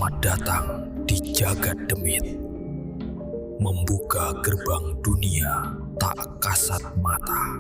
Selamat datang di Jagat Demit, membuka gerbang dunia tak kasat mata.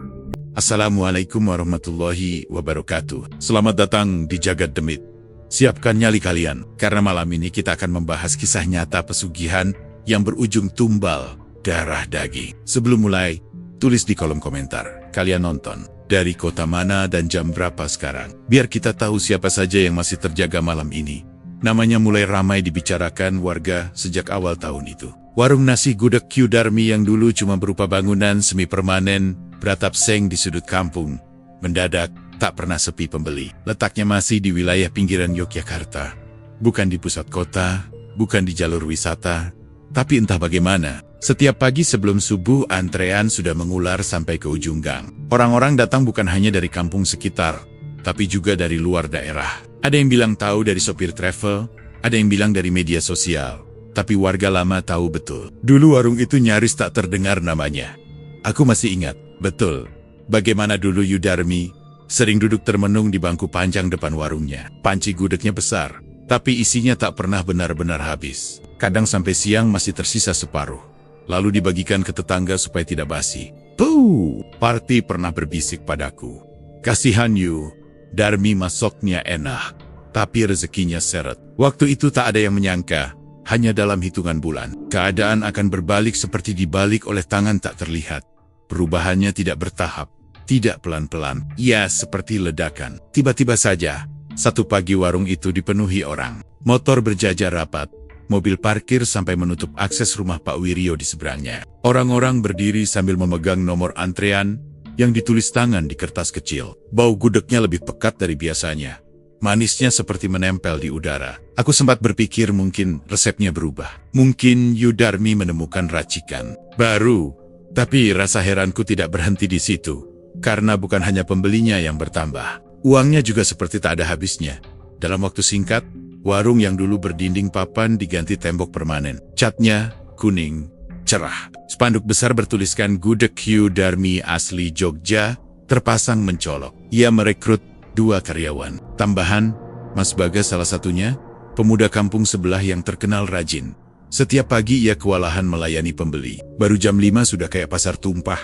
Assalamualaikum warahmatullahi wabarakatuh. Selamat datang di Jagat Demit. Siapkan nyali kalian, karena malam ini kita akan membahas kisah nyata pesugihan yang berujung tumbal darah daging. Sebelum mulai, tulis di kolom komentar, kalian nonton dari kota mana dan jam berapa sekarang, biar kita tahu siapa saja yang masih terjaga malam ini. Namanya mulai ramai dibicarakan warga sejak awal tahun itu. Warung nasi gudeg Q Darmi yang dulu cuma berupa bangunan semi permanen beratap seng di sudut kampung, mendadak tak pernah sepi pembeli. Letaknya masih di wilayah pinggiran Yogyakarta, bukan di pusat kota, bukan di jalur wisata, tapi entah bagaimana, setiap pagi sebelum subuh antrean sudah mengular sampai ke ujung gang. Orang-orang datang bukan hanya dari kampung sekitar, tapi juga dari luar daerah. Ada yang bilang tahu dari sopir travel, ada yang bilang dari media sosial, tapi warga lama tahu betul. Dulu warung itu nyaris tak terdengar namanya. Aku masih ingat, betul, bagaimana dulu Yudarmi sering duduk termenung di bangku panjang depan warungnya. Panci gudegnya besar, tapi isinya tak pernah benar-benar habis. Kadang sampai siang masih tersisa separuh, lalu dibagikan ke tetangga supaya tidak basi. Puh, Parti pernah berbisik padaku, "Kasihan Yu, Darmi masoknya enak, tapi rezekinya seret." Waktu itu tak ada yang menyangka, hanya dalam hitungan bulan, keadaan akan berbalik seperti dibalik oleh tangan tak terlihat. Perubahannya tidak bertahap, tidak pelan-pelan, ya seperti ledakan. Tiba-tiba saja, satu pagi warung itu dipenuhi orang. Motor berjajar rapat, mobil parkir sampai menutup akses rumah Pak Wiryo di seberangnya. Orang-orang berdiri sambil memegang nomor antrean yang ditulis tangan di kertas kecil. Bau gudegnya lebih pekat dari biasanya. Manisnya seperti menempel di udara. Aku sempat berpikir mungkin resepnya berubah. Mungkin Yudarmi menemukan racikan baru. Tapi rasa heranku tidak berhenti di situ. Karena bukan hanya pembelinya yang bertambah. Uangnya juga seperti tak ada habisnya. Dalam waktu singkat, warung yang dulu berdinding papan diganti tembok permanen. Catnya kuning, cerah. Spanduk besar bertuliskan Gudeg Q Darmi asli Jogja terpasang mencolok. Ia merekrut 2 karyawan. Tambahan, Mas Bagas salah satunya, pemuda kampung sebelah yang terkenal rajin. Setiap pagi ia kewalahan melayani pembeli. Baru jam 5 sudah kayak pasar tumpah.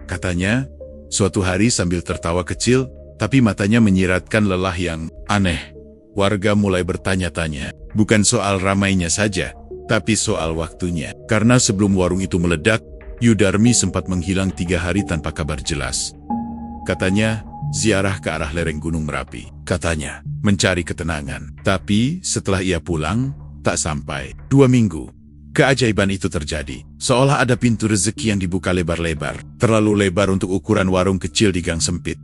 Katanya, suatu hari sambil tertawa kecil, tapi matanya menyiratkan lelah yang aneh. Warga mulai bertanya-tanya, bukan soal ramainya saja, tapi soal waktunya. Karena sebelum warung itu meledak, Yudarmi sempat menghilang 3 hari tanpa kabar jelas. Katanya, ziarah ke arah lereng Gunung Merapi. Katanya, mencari ketenangan. Tapi setelah ia pulang, tak sampai 2 minggu. Keajaiban itu terjadi. Seolah ada pintu rezeki yang dibuka lebar-lebar. Terlalu lebar untuk ukuran warung kecil di gang sempit.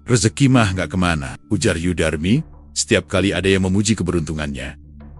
"Rezeki mah gak kemana," ujar Yudarmi, setiap kali ada yang memuji keberuntungannya.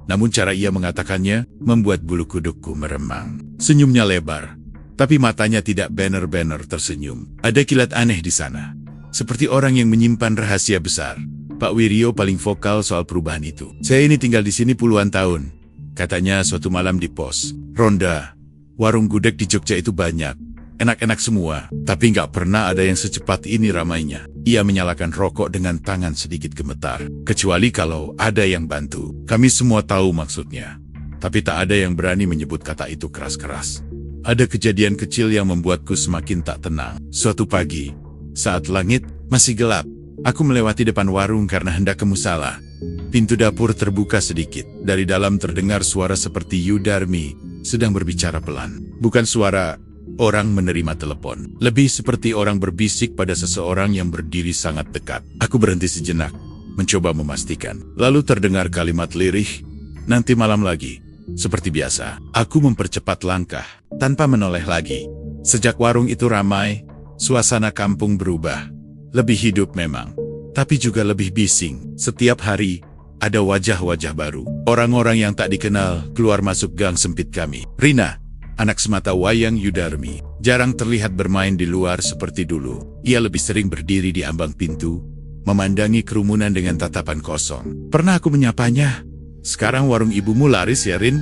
Namun cara ia mengatakannya membuat bulu kudukku meremang. Senyumnya lebar, tapi matanya tidak benar-benar tersenyum. Ada kilat aneh di sana. Seperti orang yang menyimpan rahasia besar. Pak Wiryo paling vokal soal perubahan itu. "Saya ini tinggal di sini puluhan tahun," katanya suatu malam di pos ronda. "Warung gudeg di Jogja itu banyak. Enak-enak semua, tapi nggak pernah ada yang secepat ini ramainya." Ia menyalakan rokok dengan tangan sedikit gemetar. "Kecuali kalau ada yang bantu. Kami semua tahu maksudnya. Tapi tak ada yang berani menyebut kata itu keras-keras." Ada kejadian kecil yang membuatku semakin tak tenang. Suatu pagi, saat langit masih gelap, aku melewati depan warung karena hendak ke musala. Pintu dapur terbuka sedikit. Dari dalam terdengar suara seperti Yudarmi sedang berbicara pelan. Bukan suara orang menerima telepon. Lebih seperti orang berbisik pada seseorang yang berdiri sangat dekat. Aku berhenti sejenak, mencoba memastikan. Lalu terdengar kalimat lirih, "Nanti malam lagi." Seperti biasa, aku mempercepat langkah, tanpa menoleh lagi. Sejak warung itu ramai, suasana kampung berubah. Lebih hidup memang, tapi juga lebih bising. Setiap hari, ada wajah-wajah baru. Orang-orang yang tak dikenal keluar masuk gang sempit kami. Rina, anak semata wayang Yudarmi, jarang terlihat bermain di luar seperti dulu. Ia lebih sering berdiri di ambang pintu, memandangi kerumunan dengan tatapan kosong. Pernah aku menyapanya, "Sekarang warung ibumu laris ya, Rin?"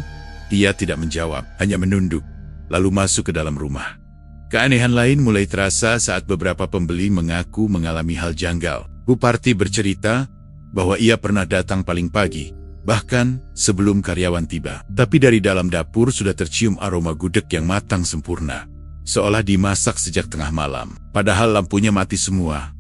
Ia tidak menjawab, hanya menunduk, lalu masuk ke dalam rumah. Keanehan lain mulai terasa saat beberapa pembeli mengaku mengalami hal janggal. Bu Parti bercerita bahwa ia pernah datang paling pagi, bahkan sebelum karyawan tiba. Tapi dari dalam dapur sudah tercium aroma gudeg yang matang sempurna, seolah dimasak sejak tengah malam. Padahal lampunya mati semua,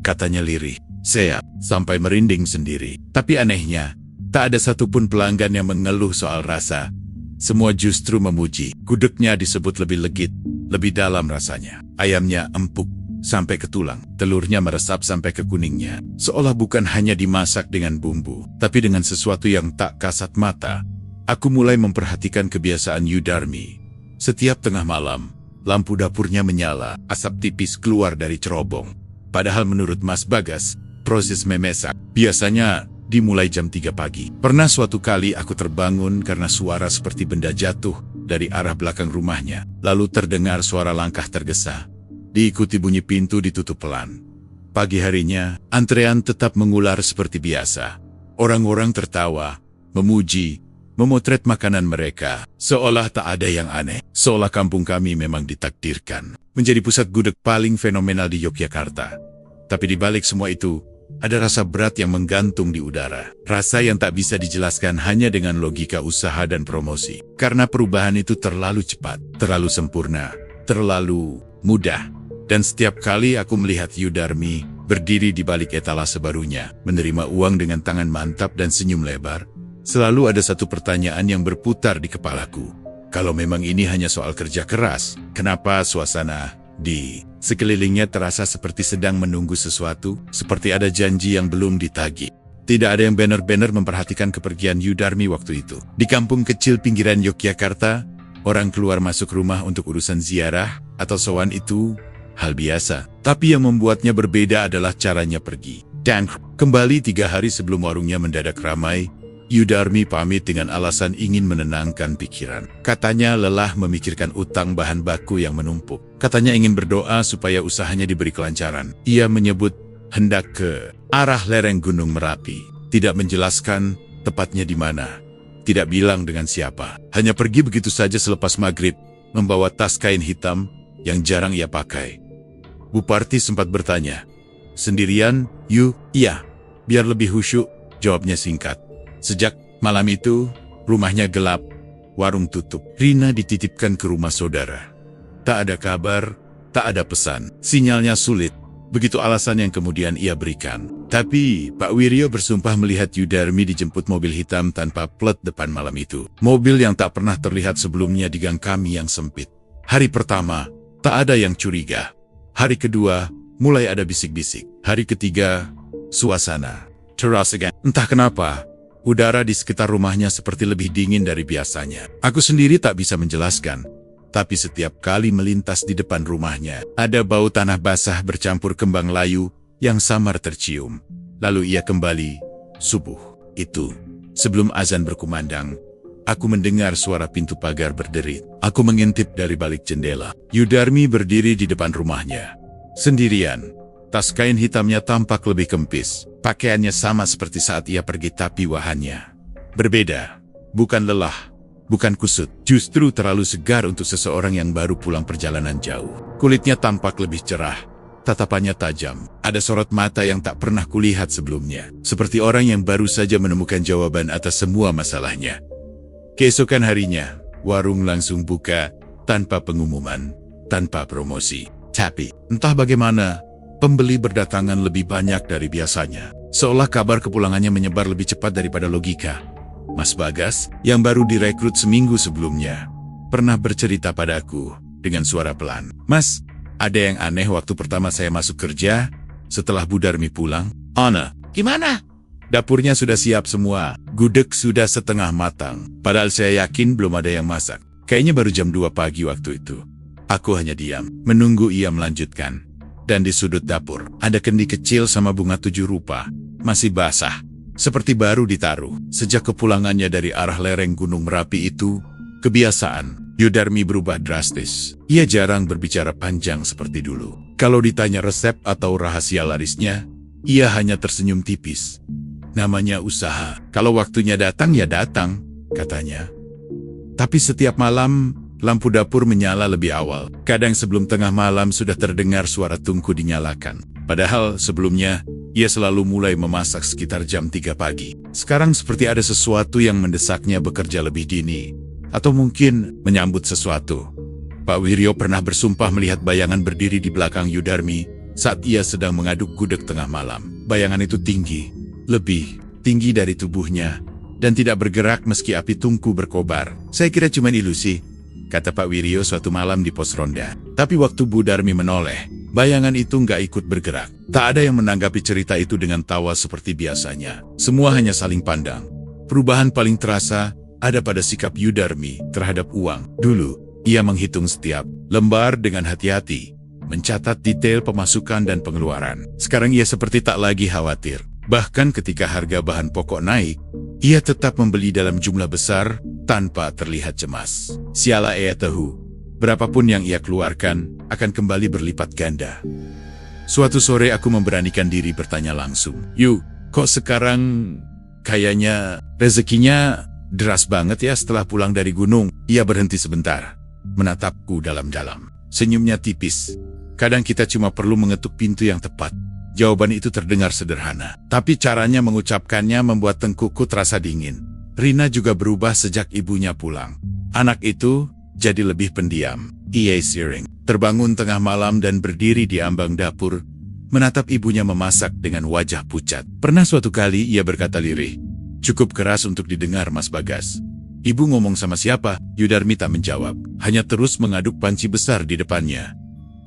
katanya lirih. Saya sampai merinding sendiri. Tapi anehnya, tak ada satupun pelanggan yang mengeluh soal rasa. Semua justru memuji. Gudegnya disebut lebih legit, lebih dalam rasanya. Ayamnya empuk sampai ke tulang, telurnya meresap sampai ke kuningnya. Seolah bukan hanya dimasak dengan bumbu, tapi dengan sesuatu yang tak kasat mata. Aku mulai memperhatikan kebiasaan Yudarmi. Setiap tengah malam, lampu dapurnya menyala, asap tipis keluar dari cerobong. Padahal menurut Mas Bagas, proses memasak biasanya dimulai jam 3 pagi. Pernah suatu kali aku terbangun karena suara seperti benda jatuh dari arah belakang rumahnya. Lalu terdengar suara langkah tergesa, diikuti bunyi pintu ditutup pelan. Pagi harinya, antrean tetap mengular seperti biasa. Orang-orang tertawa, memuji, memotret makanan mereka, seolah tak ada yang aneh. Seolah kampung kami memang ditakdirkan menjadi pusat gudeg paling fenomenal di Yogyakarta. Tapi di balik semua itu, ada rasa berat yang menggantung di udara. Rasa yang tak bisa dijelaskan hanya dengan logika usaha dan promosi. Karena perubahan itu terlalu cepat, terlalu sempurna, terlalu mudah. Dan setiap kali aku melihat Yudarmi berdiri di balik etalase barunya, menerima uang dengan tangan mantap dan senyum lebar, selalu ada satu pertanyaan yang berputar di kepalaku. Kalau memang ini hanya soal kerja keras, kenapa suasana di sekelilingnya terasa seperti sedang menunggu sesuatu, seperti ada janji yang belum ditagih? Tidak ada yang benar-benar memperhatikan kepergian Yudarmi waktu itu. Di kampung kecil pinggiran Yogyakarta, orang keluar masuk rumah untuk urusan ziarah atau sowan itu hal biasa. Tapi yang membuatnya berbeda adalah caranya pergi. Dan kembali 3 hari sebelum warungnya mendadak ramai, Yudarmi pamit dengan alasan ingin menenangkan pikiran. Katanya lelah memikirkan utang bahan baku yang menumpuk. Katanya ingin berdoa supaya usahanya diberi kelancaran. Ia menyebut hendak ke arah lereng Gunung Merapi. Tidak menjelaskan tepatnya di mana. Tidak bilang dengan siapa. Hanya pergi begitu saja selepas maghrib, membawa tas kain hitam yang jarang ia pakai. Bu Parti sempat bertanya, "Sendirian, Yu?" "Iya, biar lebih khusyuk," jawabnya singkat. Sejak malam itu, rumahnya gelap, warung tutup. Rina dititipkan ke rumah saudara. Tak ada kabar, tak ada pesan. Sinyalnya sulit. Begitu alasan yang kemudian ia berikan. Tapi Pak Wiryo bersumpah melihat Yudarmi dijemput mobil hitam tanpa plat depan malam itu. Mobil yang tak pernah terlihat sebelumnya di gang kami yang sempit. Hari pertama, tak ada yang curiga. Hari kedua, mulai ada bisik-bisik. Hari ketiga, suasana terasa again. Entah kenapa, udara di sekitar rumahnya seperti lebih dingin dari biasanya. Aku sendiri tak bisa menjelaskan. Tapi setiap kali melintas di depan rumahnya, ada bau tanah basah bercampur kembang layu yang samar tercium. Lalu ia kembali. Subuh itu, sebelum azan berkumandang, aku mendengar suara pintu pagar berderit. Aku mengintip dari balik jendela. Yudarmi berdiri di depan rumahnya, sendirian. Tas kain hitamnya tampak lebih kempis. Pakaiannya sama seperti saat ia pergi, tapi wahannya berbeda. Bukan lelah, bukan kusut, justru terlalu segar untuk seseorang yang baru pulang perjalanan jauh. Kulitnya tampak lebih cerah, tatapannya tajam. Ada sorot mata yang tak pernah kulihat sebelumnya. Seperti orang yang baru saja menemukan jawaban atas semua masalahnya. Keesokan harinya, warung langsung buka, tanpa pengumuman, tanpa promosi. Tapi, entah bagaimana, pembeli berdatangan lebih banyak dari biasanya. Seolah kabar kepulangannya menyebar lebih cepat daripada logika. Mas Bagas, yang baru direkrut seminggu sebelumnya, pernah bercerita padaku dengan suara pelan. "Mas, ada yang aneh waktu pertama saya masuk kerja, setelah Bu Darmi pulang." "Ana, gimana?" "Dapurnya sudah siap semua, gudeg sudah setengah matang. Padahal saya yakin belum ada yang masak. Kayaknya baru jam 2 pagi waktu itu." Aku hanya diam, menunggu ia melanjutkan. Dan di sudut dapur, ada kendi kecil sama bunga 7 rupa, masih basah, seperti baru ditaruh. Sejak kepulangannya dari arah lereng Gunung Merapi itu, kebiasaan Yudarmi berubah drastis. Ia jarang berbicara panjang seperti dulu. Kalau ditanya resep atau rahasia larisnya, ia hanya tersenyum tipis. Namanya usaha. Kalau waktunya datang ya datang, katanya. Tapi setiap malam, lampu dapur menyala lebih awal. Kadang sebelum tengah malam sudah terdengar suara tungku dinyalakan. Padahal sebelumnya, ia selalu mulai memasak sekitar jam 3 pagi. Sekarang seperti ada sesuatu yang mendesaknya bekerja lebih dini. Atau mungkin menyambut sesuatu. Pak Wiryo pernah bersumpah melihat bayangan berdiri di belakang Yudarmi saat ia sedang mengaduk gudeg tengah malam. Bayangan itu tinggi, lebih tinggi dari tubuhnya, dan tidak bergerak meski api tungku berkobar. Saya kira cuma ilusi, kata Pak Wiryo suatu malam di pos ronda. Tapi waktu Bu Darmi menoleh, bayangan itu nggak ikut bergerak. Tak ada yang menanggapi cerita itu dengan tawa seperti biasanya. Semua hanya saling pandang. Perubahan paling terasa ada pada sikap Yudarmi terhadap uang. Dulu, ia menghitung setiap lembar dengan hati-hati, mencatat detail pemasukan dan pengeluaran. Sekarang ia seperti tak lagi khawatir. Bahkan ketika harga bahan pokok naik, ia tetap membeli dalam jumlah besar tanpa terlihat cemas. Siala ia tahu, berapapun yang ia keluarkan akan kembali berlipat ganda. Suatu sore aku memberanikan diri bertanya langsung, "Yu, kok sekarang kayaknya rezekinya deras banget ya setelah pulang dari gunung?" Ia berhenti sebentar, menatapku dalam-dalam. Senyumnya tipis. Kadang kita cuma perlu mengetuk pintu yang tepat. Jawaban itu terdengar sederhana, tapi caranya mengucapkannya membuat tengkukku terasa dingin. Rina juga berubah sejak ibunya pulang. Anak itu jadi lebih pendiam. Ia sering terbangun tengah malam dan berdiri di ambang dapur, menatap ibunya memasak dengan wajah pucat. Pernah suatu kali ia berkata lirih, "Cukup keras untuk didengar, Mas Bagas." "Ibu ngomong sama siapa?" Yudarmi tak menjawab, hanya terus mengaduk panci besar di depannya.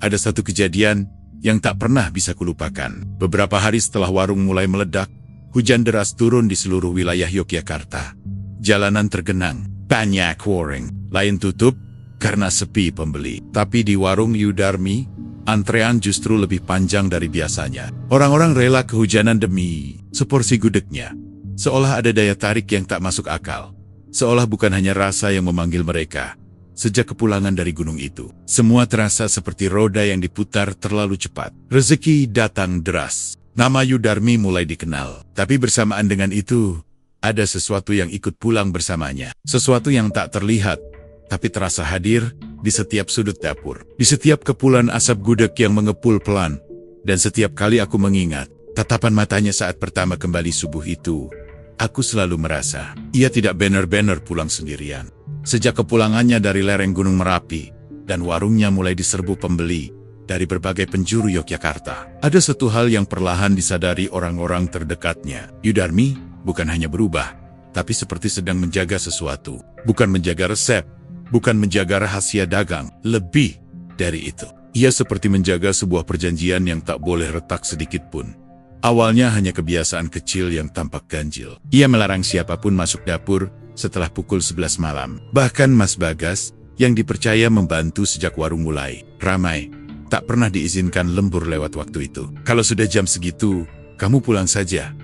Ada satu kejadian yang tak pernah bisa kulupakan. Beberapa hari setelah warung mulai meledak, hujan deras turun di seluruh wilayah Yogyakarta. Jalanan tergenang, banyak warung lain tutup karena sepi pembeli. Tapi di warung Yudarmi, antrean justru lebih panjang dari biasanya. Orang-orang rela kehujanan demi seporsi gudegnya. Seolah ada daya tarik yang tak masuk akal. Seolah bukan hanya rasa yang memanggil mereka. Sejak kepulangan dari gunung itu, semua terasa seperti roda yang diputar terlalu cepat. Rezeki datang deras. Nama Yudarmi mulai dikenal. Tapi bersamaan dengan itu, ada sesuatu yang ikut pulang bersamanya. Sesuatu yang tak terlihat, tapi terasa hadir di setiap sudut dapur. Di setiap kepulan asap gudeg yang mengepul pelan. Dan setiap kali aku mengingat tatapan matanya saat pertama kembali subuh itu, aku selalu merasa ia tidak benar-benar pulang sendirian. Sejak kepulangannya dari lereng Gunung Merapi, dan warungnya mulai diserbu pembeli dari berbagai penjuru Yogyakarta, ada satu hal yang perlahan disadari orang-orang terdekatnya. Yudarmi bukan hanya berubah, tapi seperti sedang menjaga sesuatu. Bukan menjaga resep, bukan menjaga rahasia dagang, lebih dari itu. Ia seperti menjaga sebuah perjanjian yang tak boleh retak sedikit pun. Awalnya hanya kebiasaan kecil yang tampak ganjil. Ia melarang siapapun masuk dapur setelah pukul 11 malam. Bahkan Mas Bagas, yang dipercaya membantu sejak warung mulai ramai, tak pernah diizinkan lembur lewat waktu itu. "Kalau sudah jam segitu, kamu pulang saja,"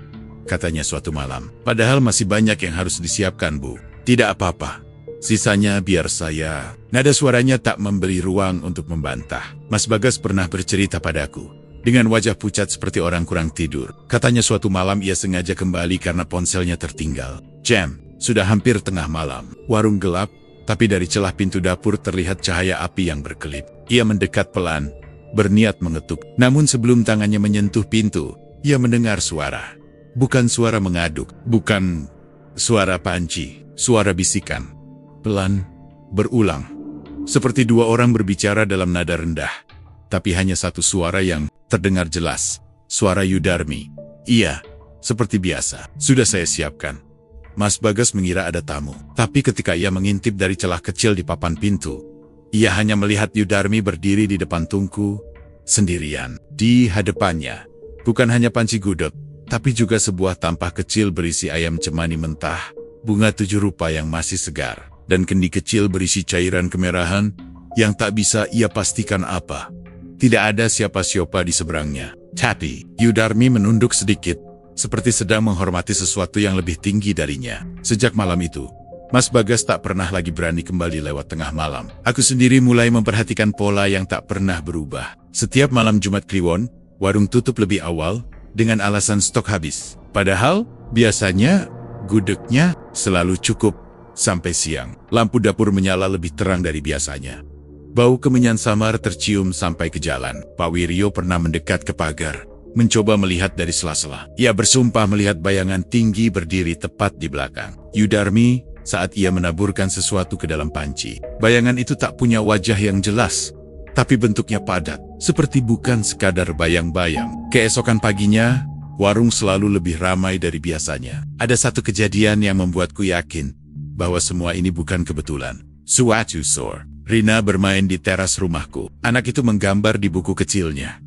katanya suatu malam. "Padahal masih banyak yang harus disiapkan, Bu." "Tidak apa-apa. Sisanya biar saya." Nada suaranya tak memberi ruang untuk membantah. Mas Bagas pernah bercerita padaku, dengan wajah pucat seperti orang kurang tidur. Katanya suatu malam ia sengaja kembali karena ponselnya tertinggal. Jam, sudah hampir tengah malam. Warung gelap, tapi dari celah pintu dapur terlihat cahaya api yang berkelip. Ia mendekat pelan, berniat mengetuk. Namun sebelum tangannya menyentuh pintu, ia mendengar suara. Bukan suara mengaduk, bukan suara panci, suara bisikan. Pelan, berulang. Seperti dua orang berbicara dalam nada rendah. Tapi hanya satu suara yang terdengar jelas. Suara Yudarmi. "Iya, seperti biasa. Sudah saya siapkan." Mas Bagas mengira ada tamu. Tapi ketika ia mengintip dari celah kecil di papan pintu, ia hanya melihat Yudarmi berdiri di depan tungku, sendirian. Di hadapannya, bukan hanya panci gudeg, tapi juga sebuah tampah kecil berisi ayam cemani mentah, bunga 7 rupa yang masih segar, dan kendi kecil berisi cairan kemerahan yang tak bisa ia pastikan apa. Tidak ada siapa-siapa di seberangnya. Tapi Yudarmi menunduk sedikit, seperti sedang menghormati sesuatu yang lebih tinggi darinya. Sejak malam itu, Mas Bagas tak pernah lagi berani kembali lewat tengah malam. Aku sendiri mulai memperhatikan pola yang tak pernah berubah. Setiap malam Jumat Kliwon, warung tutup lebih awal dengan alasan stok habis. Padahal, biasanya gudegnya selalu cukup sampai siang. Lampu dapur menyala lebih terang dari biasanya. Bau kemenyan samar tercium sampai ke jalan. Pak Wiryo pernah mendekat ke pagar, mencoba melihat dari sela-sela. Ia bersumpah melihat bayangan tinggi berdiri tepat di belakang Yudarmi saat ia menaburkan sesuatu ke dalam panci. Bayangan itu tak punya wajah yang jelas, tapi bentuknya padat, seperti bukan sekadar bayang-bayang. Keesokan paginya, warung selalu lebih ramai dari biasanya. Ada satu kejadian yang membuatku yakin bahwa semua ini bukan kebetulan. Suatu sore, Rina bermain di teras rumahku. Anak itu menggambar di buku kecilnya.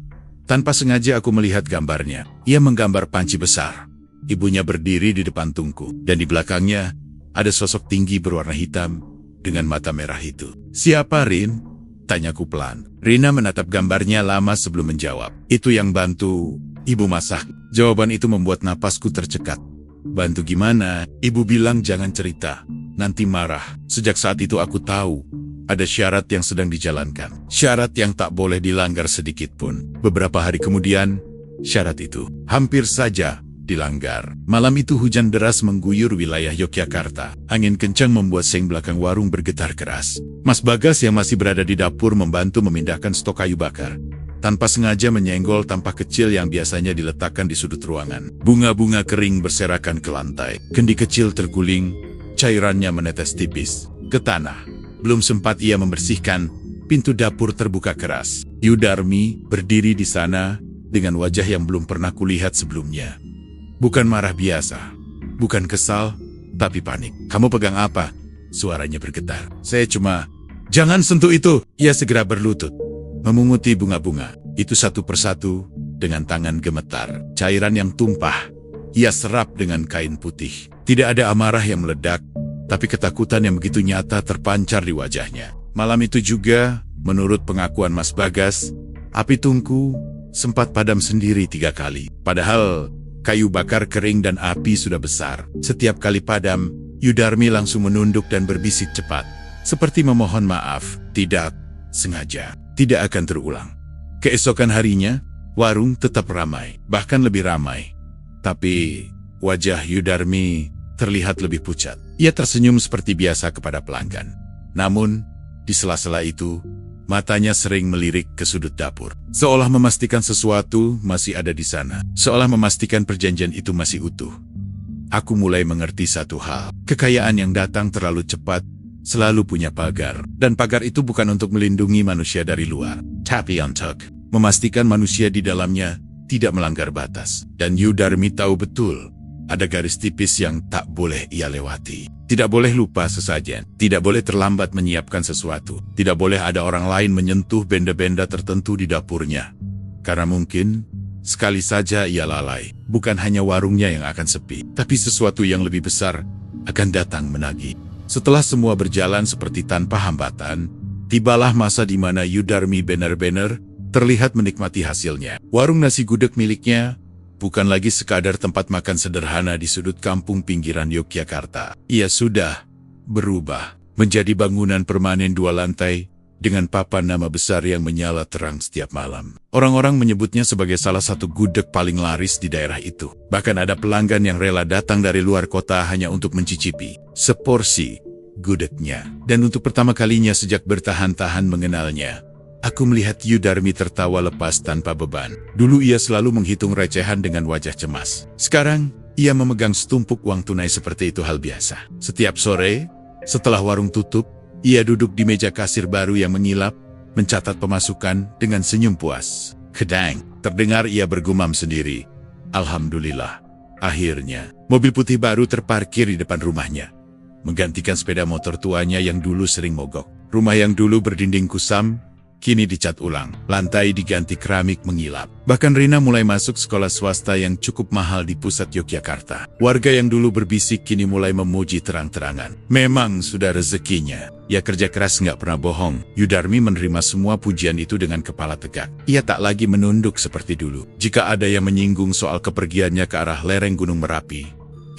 Tanpa sengaja aku melihat gambarnya. Ia menggambar panci besar. Ibunya berdiri di depan tungku, dan di belakangnya ada sosok tinggi berwarna hitam dengan mata merah itu. "Siapa, Rin?" tanyaku pelan. Rina menatap gambarnya lama sebelum menjawab. "Itu yang bantu ibu masak." Jawaban itu membuat napasku tercekat. "Bantu gimana?" Ibu bilang jangan cerita, nanti marah. Sejak saat itu aku tahu ada syarat yang sedang dijalankan. Syarat yang tak boleh dilanggar sedikit pun. Beberapa hari kemudian, syarat itu hampir saja dilanggar. Malam itu hujan deras mengguyur wilayah Yogyakarta. Angin kencang membuat seng belakang warung bergetar keras. Mas Bagas yang masih berada di dapur membantu memindahkan stok kayu bakar. Tanpa sengaja menyenggol tampah kecil yang biasanya diletakkan di sudut ruangan. Bunga-bunga kering berserakan ke lantai. Kendi kecil terguling, cairannya menetes tipis ke tanah. Belum sempat ia membersihkan, pintu dapur terbuka keras. Yudarmi berdiri di sana dengan wajah yang belum pernah kulihat sebelumnya. Bukan marah biasa, bukan kesal, tapi panik. "Kamu pegang apa?" Suaranya bergetar. "Saya cuma..." "Jangan sentuh itu!" Ia segera berlutut, memunguti bunga-bunga. Itu satu persatu dengan tangan gemetar. Cairan yang tumpah, ia serap dengan kain putih. Tidak ada amarah yang meledak, tapi ketakutan yang begitu nyata terpancar di wajahnya. Malam itu juga, menurut pengakuan Mas Bagas, api tungku sempat padam sendiri 3 kali. Padahal kayu bakar kering dan api sudah besar. Setiap kali padam, Yudarmi langsung menunduk dan berbisik cepat, seperti memohon maaf. Tidak sengaja, tidak akan terulang. Keesokan harinya, warung tetap ramai, bahkan lebih ramai. Tapi wajah Yudarmi terlihat lebih pucat. Ia tersenyum seperti biasa kepada pelanggan. Namun, di sela-sela itu, matanya sering melirik ke sudut dapur. Seolah memastikan sesuatu masih ada di sana. Seolah memastikan perjanjian itu masih utuh. Aku mulai mengerti satu hal. Kekayaan yang datang terlalu cepat selalu punya pagar. Dan pagar itu bukan untuk melindungi manusia dari luar, tapi untuk memastikan manusia di dalamnya tidak melanggar batas. Dan Yudarmi tahu betul, ada garis tipis yang tak boleh ia lewati. Tidak boleh lupa sesajen. Tidak boleh terlambat menyiapkan sesuatu. Tidak boleh ada orang lain menyentuh benda-benda tertentu di dapurnya. Karena mungkin, sekali saja ia lalai. Bukan hanya warungnya yang akan sepi, tapi sesuatu yang lebih besar akan datang menagih. Setelah semua berjalan seperti tanpa hambatan, tibalah masa di mana Yudarmi benar-benar terlihat menikmati hasilnya. Warung nasi gudeg miliknya bukan lagi sekadar tempat makan sederhana di sudut kampung pinggiran Yogyakarta. Ia sudah berubah menjadi bangunan permanen 2 lantai dengan papan nama besar yang menyala terang setiap malam. Orang-orang menyebutnya sebagai salah satu gudeg paling laris di daerah itu. Bahkan ada pelanggan yang rela datang dari luar kota hanya untuk mencicipi seporsi gudegnya. Dan untuk pertama kalinya sejak bertahan-tahan mengenalnya, aku melihat Yudarmi tertawa lepas tanpa beban. Dulu ia selalu menghitung recehan dengan wajah cemas. Sekarang, ia memegang setumpuk uang tunai seperti itu hal biasa. Setiap sore, setelah warung tutup, ia duduk di meja kasir baru yang mengilap, mencatat pemasukan dengan senyum puas. Kedang, terdengar ia bergumam sendiri. Alhamdulillah, akhirnya. Mobil putih baru terparkir di depan rumahnya, menggantikan sepeda motor tuanya yang dulu sering mogok. Rumah yang dulu berdinding kusam, kini dicat ulang, lantai diganti keramik mengilap. Bahkan Rina mulai masuk sekolah swasta yang cukup mahal di pusat Yogyakarta. Warga yang dulu berbisik kini mulai memuji terang-terangan. Memang sudah rezekinya. Ia kerja keras nggak pernah bohong. Yudarmi menerima semua pujian itu dengan kepala tegak. Ia tak lagi menunduk seperti dulu. Jika ada yang menyinggung soal kepergiannya ke arah lereng Gunung Merapi,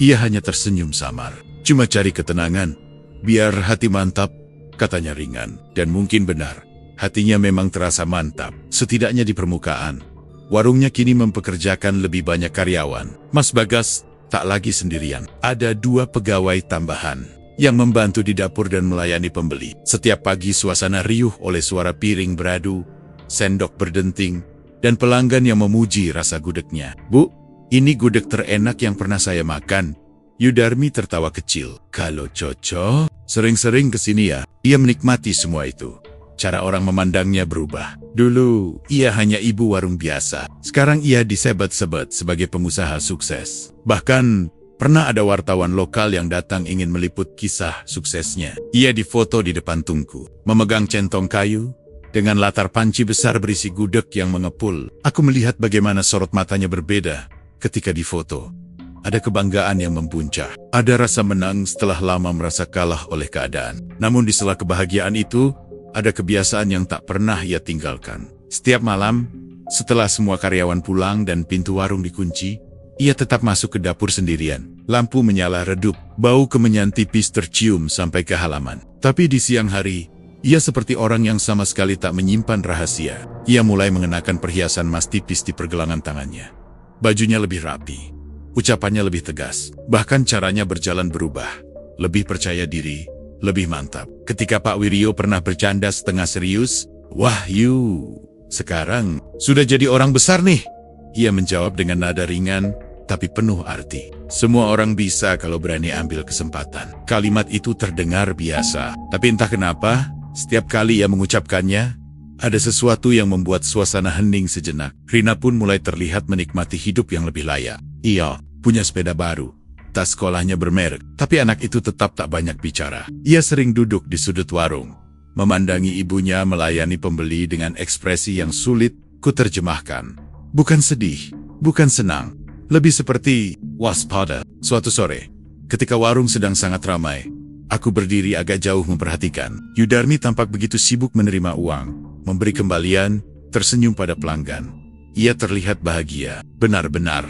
ia hanya tersenyum samar. Cuma cari ketenangan, biar hati mantap, katanya ringan. Dan mungkin benar. Hatinya memang terasa mantap, setidaknya di permukaan. Warungnya kini mempekerjakan lebih banyak karyawan. Mas Bagas tak lagi sendirian. Ada 2 pegawai tambahan yang membantu di dapur dan melayani pembeli. Setiap pagi suasana riuh oleh suara piring beradu, sendok berdenting, dan pelanggan yang memuji rasa gudegnya. "Bu, ini gudeg terenak yang pernah saya makan." Yudarmi tertawa kecil. "Kalau cocok, sering-sering kesini ya." Ia menikmati semua itu. Cara orang memandangnya berubah. Dulu, ia hanya ibu warung biasa. Sekarang ia disebut-sebut sebagai pengusaha sukses. Bahkan, pernah ada wartawan lokal yang datang ingin meliput kisah suksesnya. Ia difoto di depan tungku, memegang centong kayu, dengan latar panci besar berisi gudeg yang mengepul. Aku melihat bagaimana sorot matanya berbeda ketika difoto. Ada kebanggaan yang mempuncak. Ada rasa menang setelah lama merasa kalah oleh keadaan. Namun di sela kebahagiaan itu, ada kebiasaan yang tak pernah ia tinggalkan. Setiap malam, setelah semua karyawan pulang dan pintu warung dikunci, ia tetap masuk ke dapur sendirian. Lampu menyala redup, bau kemenyan tipis tercium sampai ke halaman. Tapi di siang hari, ia seperti orang yang sama sekali tak menyimpan rahasia. Ia mulai mengenakan perhiasan emas tipis di pergelangan tangannya. Bajunya lebih rapi, ucapannya lebih tegas, bahkan caranya berjalan berubah. Lebih percaya diri, lebih mantap. Ketika Pak Wiryo pernah bercanda setengah serius, "Wahyu, sekarang sudah jadi orang besar nih." Ia menjawab dengan nada ringan, tapi penuh arti. "Semua orang bisa kalau berani ambil kesempatan." Kalimat itu terdengar biasa, tapi entah kenapa, setiap kali ia mengucapkannya, ada sesuatu yang membuat suasana hening sejenak. Rina pun mulai terlihat menikmati hidup yang lebih layak. Ia punya sepeda baru. Tas sekolahnya bermerek, tapi anak itu tetap tak banyak bicara. Ia sering duduk di sudut warung, memandangi ibunya melayani pembeli dengan ekspresi yang sulit kuterjemahkan. Bukan sedih, bukan senang, lebih seperti waspada. Suatu sore, ketika warung sedang sangat ramai, aku berdiri agak jauh memperhatikan. Yudarmi tampak begitu sibuk menerima uang, memberi kembalian, tersenyum pada pelanggan. Ia terlihat bahagia, benar-benar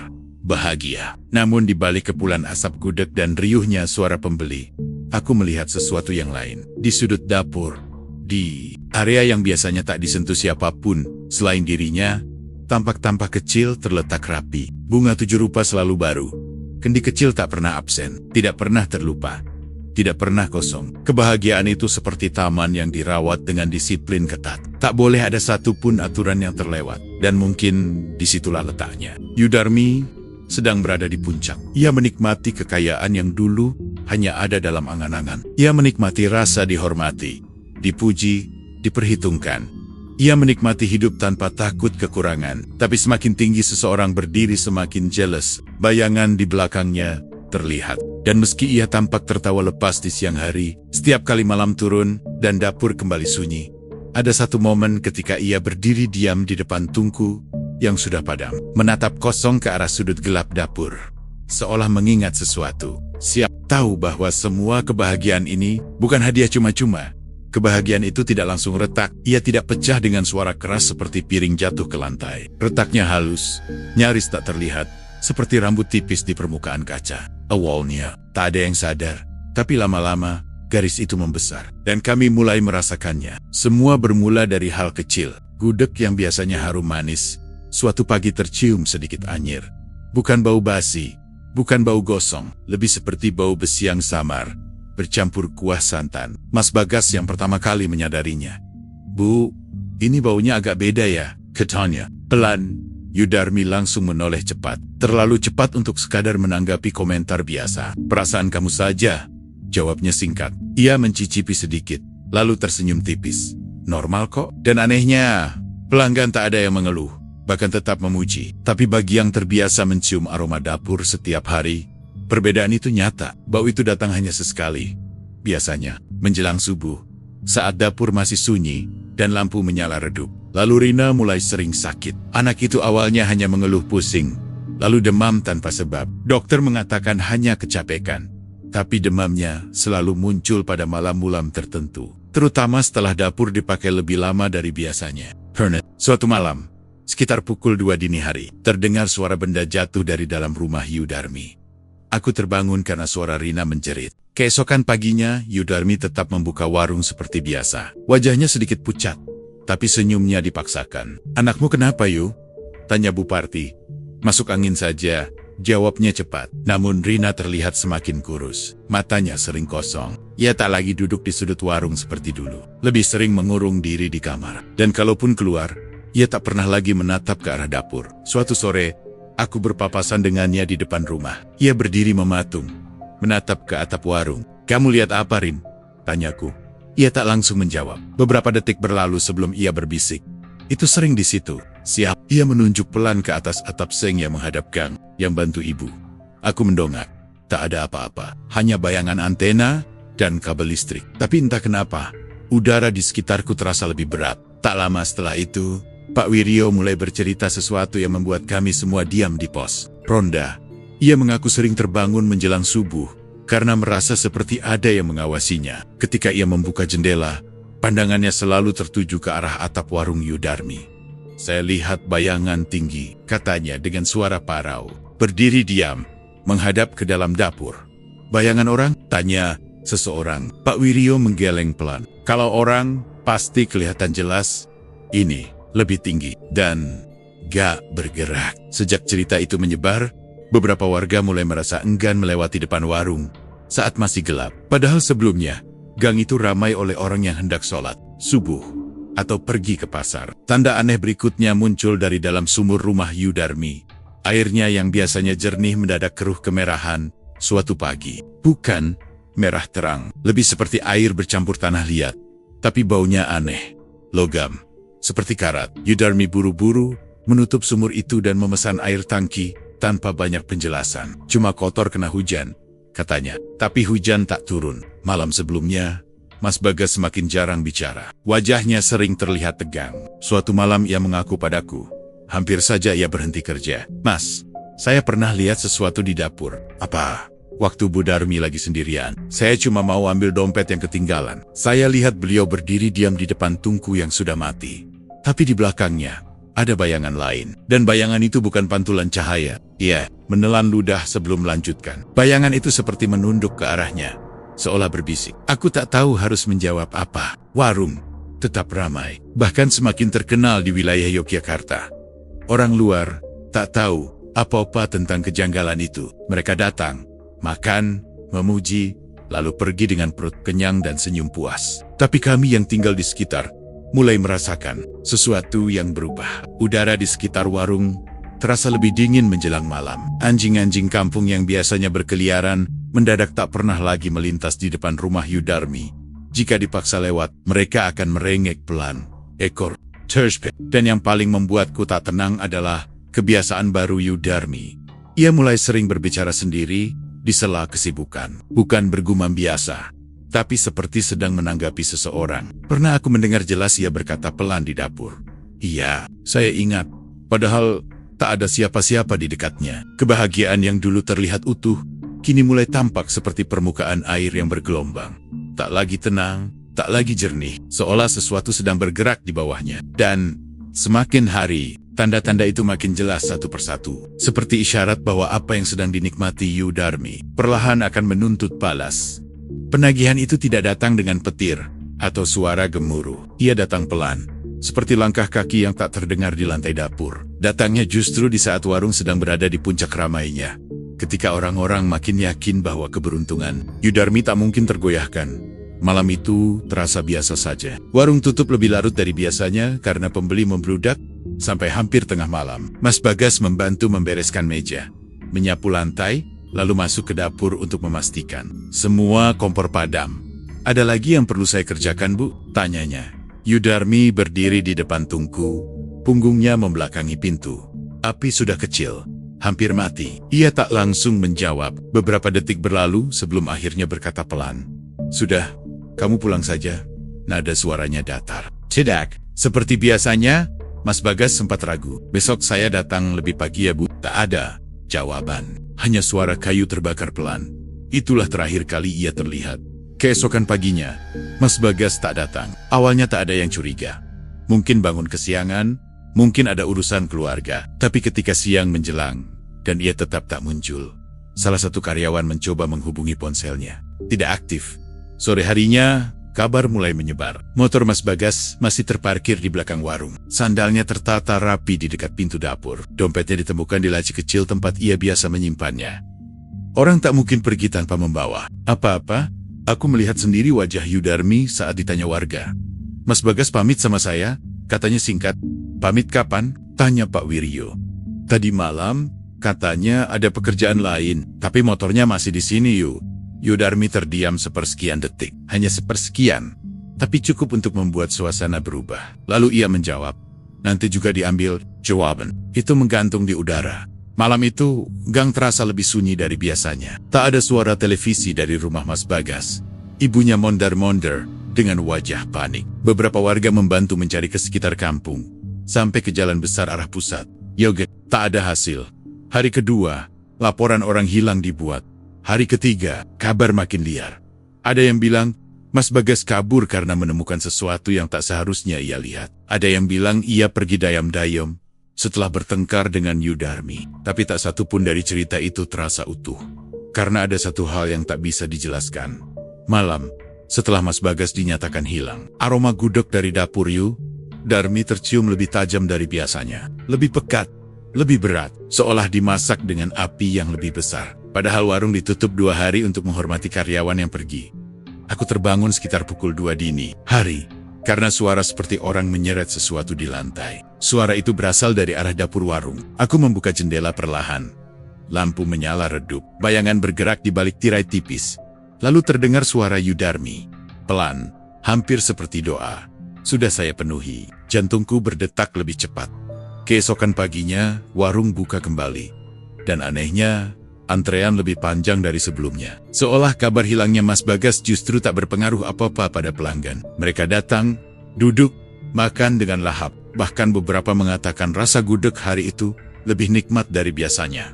bahagia. Namun di balik kepulan asap gudeg dan riuhnya suara pembeli, aku melihat sesuatu yang lain. Di sudut dapur, di area yang biasanya tak disentuh siapapun selain dirinya, tampak-tampak kecil terletak rapi. Bunga 7 rupa selalu baru. Kendi kecil tak pernah absen, tidak pernah terlupa, tidak pernah kosong. Kebahagiaan itu seperti taman yang dirawat dengan disiplin ketat. Tak boleh ada satupun aturan yang terlewat. Dan mungkin disitulah letaknya. Yudarmi sedang berada di puncak. Ia menikmati kekayaan yang dulu hanya ada dalam angan-angan. Ia menikmati rasa dihormati, dipuji, diperhitungkan. Ia menikmati hidup tanpa takut kekurangan. Tapi semakin tinggi seseorang berdiri, semakin jealous. Bayangan di belakangnya terlihat. Dan meski ia tampak tertawa lepas di siang hari, setiap kali malam turun dan dapur kembali sunyi, ada satu momen ketika ia berdiri diam di depan tungku yang sudah padam, menatap kosong ke arah sudut gelap dapur, seolah mengingat sesuatu. Siap tahu bahwa semua kebahagiaan ini bukan hadiah cuma-cuma. Kebahagiaan itu tidak langsung retak. Ia tidak pecah dengan suara keras seperti piring jatuh ke lantai. Retaknya halus, nyaris tak terlihat, seperti rambut tipis di permukaan kaca. Awalnya, tak ada yang sadar, tapi lama-lama, garis itu membesar. Dan kami mulai merasakannya. Semua bermula dari hal kecil. Gudeg yang biasanya harum manis, suatu pagi tercium sedikit anyir. Bukan bau basi, bukan bau gosong, lebih seperti bau besi yang samar, bercampur kuah santan. Mas Bagas yang pertama kali menyadarinya. "Bu, ini baunya agak beda ya," katanya. Pelan, Yudarmi langsung menoleh cepat. Terlalu cepat untuk sekadar menanggapi komentar biasa. "Perasaan kamu saja," jawabnya singkat. Ia mencicipi sedikit, lalu tersenyum tipis. "Normal kok." Dan anehnya, pelanggan tak ada yang mengeluh, bahkan tetap memuji. Tapi bagi yang terbiasa mencium aroma dapur setiap hari, perbedaan itu nyata. Bau itu datang hanya sesekali. Biasanya, menjelang subuh, saat dapur masih sunyi dan lampu menyala redup. Lalu Rina mulai sering sakit. Anak itu awalnya hanya mengeluh pusing, lalu demam tanpa sebab. Dokter mengatakan hanya kecapekan. Tapi demamnya selalu muncul pada malam-malam tertentu, terutama setelah dapur dipakai lebih lama dari biasanya. Suatu malam, sekitar pukul 2 dini hari, terdengar suara benda jatuh dari dalam rumah Yudarmi. Aku terbangun karena suara Rina menjerit. Keesokan paginya, Yudarmi tetap membuka warung seperti biasa. Wajahnya sedikit pucat, tapi senyumnya dipaksakan. "Anakmu kenapa, Yu?" tanya Bu Parti. "Masuk angin saja," jawabnya cepat. Namun Rina terlihat semakin kurus. Matanya sering kosong. Ia tak lagi duduk di sudut warung seperti dulu. Lebih sering mengurung diri di kamar. Dan kalaupun keluar, Ia tak pernah lagi menatap ke arah dapur. Suatu sore, aku berpapasan dengannya di depan rumah. Ia berdiri mematung, menatap ke atap warung. "Kamu lihat apa, Rin?" tanyaku. Ia tak langsung menjawab. Beberapa detik berlalu sebelum ia berbisik. "Itu sering di situ." "Siap." Ia menunjuk pelan ke atas atap seng yang menghadap gang, yang bantu ibu. Aku mendongak. Tak ada apa-apa, hanya bayangan antena dan kabel listrik. Tapi entah kenapa, udara di sekitarku terasa lebih berat. Tak lama setelah itu, Pak Wiryo mulai bercerita sesuatu yang membuat kami semua diam di pos ronda. Ia mengaku sering terbangun menjelang subuh karena merasa seperti ada yang mengawasinya. Ketika ia membuka jendela, pandangannya selalu tertuju ke arah atap warung Yudarmi. "Saya lihat bayangan tinggi," katanya dengan suara parau, berdiri diam, menghadap ke dalam dapur. "Bayangan orang?" tanya seseorang. Pak Wiryo menggeleng pelan. "Kalau orang, pasti kelihatan jelas. Ini lebih tinggi dan gak bergerak." Sejak cerita itu menyebar, beberapa warga mulai merasa enggan melewati depan warung saat masih gelap. Padahal sebelumnya, gang itu ramai oleh orang yang hendak sholat subuh atau pergi ke pasar. Tanda aneh berikutnya muncul dari dalam sumur rumah Yudarmi. Airnya yang biasanya jernih mendadak keruh kemerahan suatu pagi. Bukan merah terang, lebih seperti air bercampur tanah liat. Tapi baunya aneh, logam, seperti karat. Yudarmi buru-buru menutup sumur itu dan memesan air tangki tanpa banyak penjelasan. "Cuma kotor kena hujan," katanya. Tapi hujan tak turun. Malam sebelumnya, Mas Bagas semakin jarang bicara. Wajahnya sering terlihat tegang. Suatu malam ia mengaku padaku, hampir saja ia berhenti kerja. "Mas, saya pernah lihat sesuatu di dapur." "Apa?" "Waktu Bu Darmi lagi sendirian. Saya cuma mau ambil dompet yang ketinggalan. Saya lihat beliau berdiri diam di depan tungku yang sudah mati. Tapi di belakangnya ada bayangan lain. Dan bayangan itu bukan pantulan cahaya." Ia menelan ludah sebelum melanjutkan. "Bayangan itu seperti menunduk ke arahnya, seolah berbisik." Aku tak tahu harus menjawab apa. Warung tetap ramai, bahkan semakin terkenal di wilayah Yogyakarta. Orang luar tak tahu apa-apa tentang kejanggalan itu. Mereka datang, makan, memuji, lalu pergi dengan perut kenyang dan senyum puas. Tapi kami yang tinggal di sekitar mulai merasakan sesuatu yang berubah. Udara di sekitar warung terasa lebih dingin menjelang malam. Anjing-anjing kampung yang biasanya berkeliaran mendadak tak pernah lagi melintas di depan rumah Yudarmi. Jika dipaksa lewat, mereka akan merengek pelan. Ekor terspek. Dan yang paling membuatku tak tenang adalah kebiasaan baru Yudarmi. Ia mulai sering berbicara sendiri di sela kesibukan. Bukan bergumam biasa, tapi seperti sedang menanggapi seseorang. Pernah aku mendengar jelas ia berkata pelan di dapur. "Iya, saya ingat." Padahal tak ada siapa-siapa di dekatnya. Kebahagiaan yang dulu terlihat utuh, kini mulai tampak seperti permukaan air yang bergelombang. Tak lagi tenang, tak lagi jernih, seolah sesuatu sedang bergerak di bawahnya. Dan semakin hari, tanda-tanda itu makin jelas satu persatu. Seperti isyarat bahwa apa yang sedang dinikmati Yudarmi perlahan akan menuntut balas. Penagihan itu tidak datang dengan petir atau suara gemuruh. Ia datang pelan, seperti langkah kaki yang tak terdengar di lantai dapur. Datangnya justru di saat warung sedang berada di puncak ramainya. Ketika orang-orang makin yakin bahwa keberuntungan Yudarmi tak mungkin tergoyahkan. Malam itu terasa biasa saja. Warung tutup lebih larut dari biasanya karena pembeli membludak sampai hampir tengah malam. Mas Bagas membantu membereskan meja, menyapu lantai, lalu masuk ke dapur untuk memastikan semua kompor padam. "Ada lagi yang perlu saya kerjakan, Bu?" tanyanya. Yudarmi berdiri di depan tungku, punggungnya membelakangi pintu. Api sudah kecil, hampir mati. Ia tak langsung menjawab. Beberapa detik berlalu sebelum akhirnya berkata pelan, "Sudah, kamu pulang saja." Nada suaranya datar. "Tidak." Seperti biasanya, Mas Bagas sempat ragu. "Besok saya datang lebih pagi ya, Bu." Tak ada jawaban, hanya suara kayu terbakar pelan. Itulah terakhir kali ia terlihat. Keesokan paginya, Mas Bagas tak datang. Awalnya tak ada yang curiga. Mungkin bangun kesiangan, mungkin ada urusan keluarga. Tapi ketika siang menjelang, dan ia tetap tak muncul, salah satu karyawan mencoba menghubungi ponselnya. Tidak aktif. Sore harinya, kabar mulai menyebar. Motor Mas Bagas masih terparkir di belakang warung. Sandalnya tertata rapi di dekat pintu dapur. Dompetnya ditemukan di laci kecil tempat ia biasa menyimpannya. Orang tak mungkin pergi tanpa membawa apa-apa. Aku melihat sendiri wajah Yudarmi saat ditanya warga. "Mas Bagas pamit sama saya," katanya singkat. Pamit kapan? Tanya Pak Wiryo. Tadi malam, katanya ada pekerjaan lain, tapi motornya masih di sini, Yu. Yudarmi terdiam sepersekian detik. Hanya sepersekian, tapi cukup untuk membuat suasana berubah. Lalu ia menjawab, nanti juga diambil. Jawaban itu menggantung di udara. Malam itu, gang terasa lebih sunyi dari biasanya. Tak ada suara televisi dari rumah Mas Bagas. Ibunya mondar-mondar dengan wajah panik. Beberapa warga membantu mencari ke sekitar kampung, sampai ke jalan besar arah pusat. Yoga, tak ada hasil. Hari kedua, laporan orang hilang dibuat. Hari ketiga, kabar makin liar. Ada yang bilang, Mas Bagas kabur karena menemukan sesuatu yang tak seharusnya ia lihat. Ada yang bilang ia pergi dayam-dayam setelah bertengkar dengan Yudarmi. Tapi tak satu pun dari cerita itu terasa utuh. Karena ada satu hal yang tak bisa dijelaskan. Malam, setelah Mas Bagas dinyatakan hilang, aroma gudeg dari dapur Yudarmi tercium lebih tajam dari biasanya. Lebih pekat, lebih berat, seolah dimasak dengan api yang lebih besar. Padahal warung ditutup 2 hari untuk menghormati karyawan yang pergi. Aku terbangun sekitar pukul 2 dini hari, karena suara seperti orang menyeret sesuatu di lantai. Suara itu berasal dari arah dapur warung. Aku membuka jendela perlahan. Lampu menyala redup, bayangan bergerak di balik tirai tipis. Lalu terdengar suara Yudarmi. Pelan, hampir seperti doa. Sudah saya penuhi. Jantungku berdetak lebih cepat. Keesokan paginya, warung buka kembali. Dan anehnya, antrean lebih panjang dari sebelumnya. Seolah kabar hilangnya Mas Bagas justru tak berpengaruh apa-apa pada pelanggan. Mereka datang, duduk, makan dengan lahap. Bahkan beberapa mengatakan rasa gudeg hari itu lebih nikmat dari biasanya.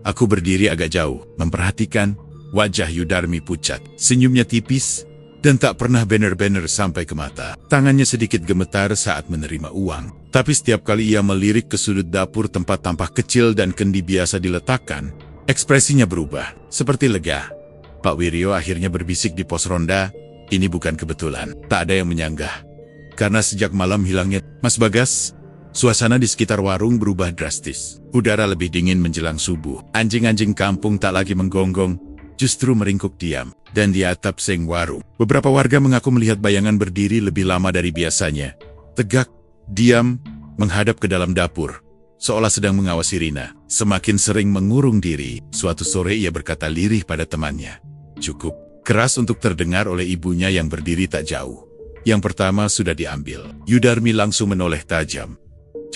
Aku berdiri agak jauh, memperhatikan wajah Yudarmi pucat. Senyumnya tipis, dan tak pernah bener-bener sampai ke mata. Tangannya sedikit gemetar saat menerima uang. Tapi setiap kali ia melirik ke sudut dapur tempat tampak kecil dan kendi biasa diletakkan, ekspresinya berubah, seperti lega. Pak Wiryo akhirnya berbisik di pos ronda, ini bukan kebetulan. Tak ada yang menyanggah. Karena sejak malam hilangnya Mas Bagas, suasana di sekitar warung berubah drastis. Udara lebih dingin menjelang subuh. Anjing-anjing kampung tak lagi menggonggong, justru meringkuk diam. Dan di atap seng warung, beberapa warga mengaku melihat bayangan berdiri lebih lama dari biasanya. Tegak, diam, menghadap ke dalam dapur, seolah sedang mengawasi Rina. Semakin sering mengurung diri, suatu sore ia berkata lirih pada temannya. Cukup keras untuk terdengar oleh ibunya yang berdiri tak jauh. Yang pertama sudah diambil. Yudarmi langsung menoleh tajam.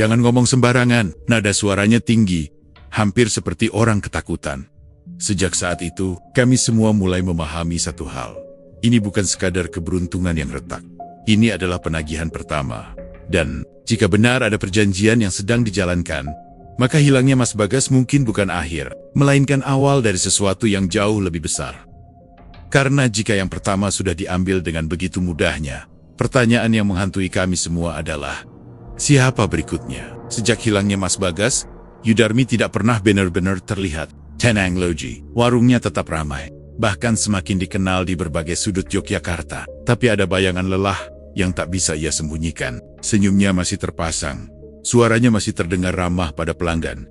Jangan ngomong sembarangan, nada suaranya tinggi, hampir seperti orang ketakutan. Sejak saat itu, kami semua mulai memahami satu hal. Ini bukan sekadar keberuntungan yang retak. Ini adalah penagihan pertama. Dan, jika benar ada perjanjian yang sedang dijalankan, maka hilangnya Mas Bagas mungkin bukan akhir, melainkan awal dari sesuatu yang jauh lebih besar. Karena jika yang pertama sudah diambil dengan begitu mudahnya, pertanyaan yang menghantui kami semua adalah, siapa berikutnya? Sejak hilangnya Mas Bagas, Yudarmi tidak pernah benar-benar terlihat. Tenang Loji, warungnya tetap ramai, bahkan semakin dikenal di berbagai sudut Yogyakarta. Tapi ada bayangan lelah yang tak bisa ia sembunyikan. Senyumnya masih terpasang, suaranya masih terdengar ramah pada pelanggan.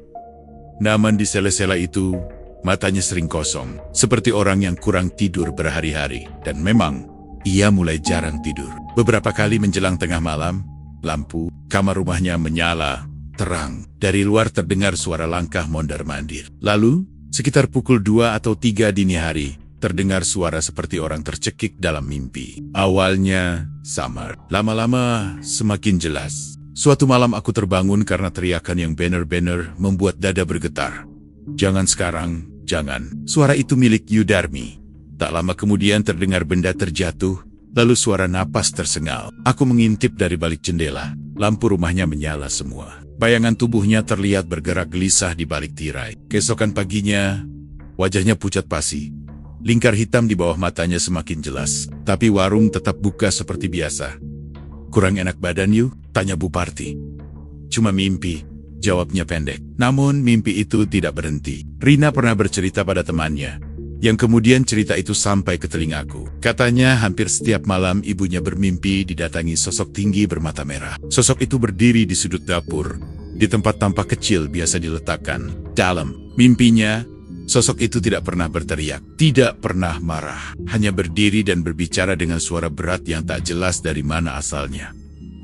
Namun di sela-sela itu, matanya sering kosong, seperti orang yang kurang tidur berhari-hari. Dan memang, ia mulai jarang tidur. Beberapa kali menjelang tengah malam, lampu kamar rumahnya menyala terang. Dari luar terdengar suara langkah mondar-mandir. Lalu, sekitar pukul 2 atau 3 dini hari, terdengar suara seperti orang tercekik dalam mimpi. Awalnya samar, lama-lama semakin jelas. Suatu malam aku terbangun karena teriakan yang benar-benar membuat dada bergetar. Jangan sekarang, jangan. Suara itu milik Yudarmi. Tak lama kemudian terdengar benda terjatuh, lalu suara napas tersengal. Aku mengintip dari balik jendela. Lampu rumahnya menyala semua. Bayangan tubuhnya terlihat bergerak gelisah di balik tirai. Keesokan paginya, wajahnya pucat pasi. Lingkar hitam di bawah matanya semakin jelas. Tapi warung tetap buka seperti biasa. Kurang enak badan yuk? Tanya Bu Parti. Cuma mimpi, jawabnya pendek. Namun mimpi itu tidak berhenti. Rina pernah bercerita pada temannya, yang kemudian cerita itu sampai ke telingaku. Katanya hampir setiap malam ibunya bermimpi didatangi sosok tinggi bermata merah. Sosok itu berdiri di sudut dapur, di tempat tampak kecil biasa diletakkan. Dalam mimpinya, sosok itu tidak pernah berteriak, tidak pernah marah, hanya berdiri dan berbicara dengan suara berat yang tak jelas dari mana asalnya.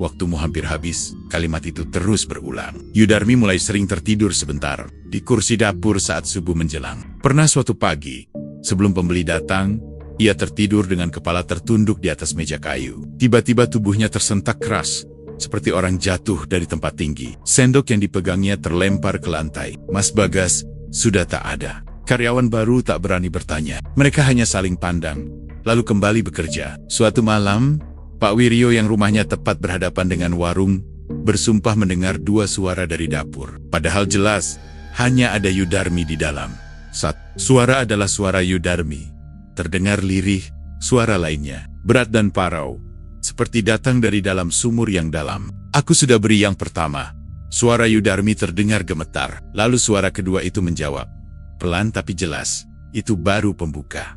waktumu hampir habis. Kalimat itu terus berulang. Yudarmi mulai sering tertidur sebentar di kursi dapur saat subuh menjelang. Pernah suatu pagi, sebelum pembeli datang, ia tertidur dengan kepala tertunduk di atas meja kayu. Tiba-tiba tubuhnya tersentak keras, seperti orang jatuh dari tempat tinggi. Sendok yang dipegangnya terlempar ke lantai. Mas Bagas sudah tak ada. Karyawan baru tak berani bertanya. Mereka hanya saling pandang, lalu kembali bekerja. Suatu malam, Pak Wiryo yang rumahnya tepat berhadapan dengan warung, bersumpah mendengar dua suara dari dapur. Padahal jelas, hanya ada Yudarmi di dalam. Suara adalah suara Yudarmi. Terdengar lirih, suara lainnya, berat dan parau, seperti datang dari dalam sumur yang dalam. Aku sudah beri yang pertama. Suara Yudarmi terdengar gemetar. Lalu suara kedua itu menjawab, pelan tapi jelas, itu baru pembuka.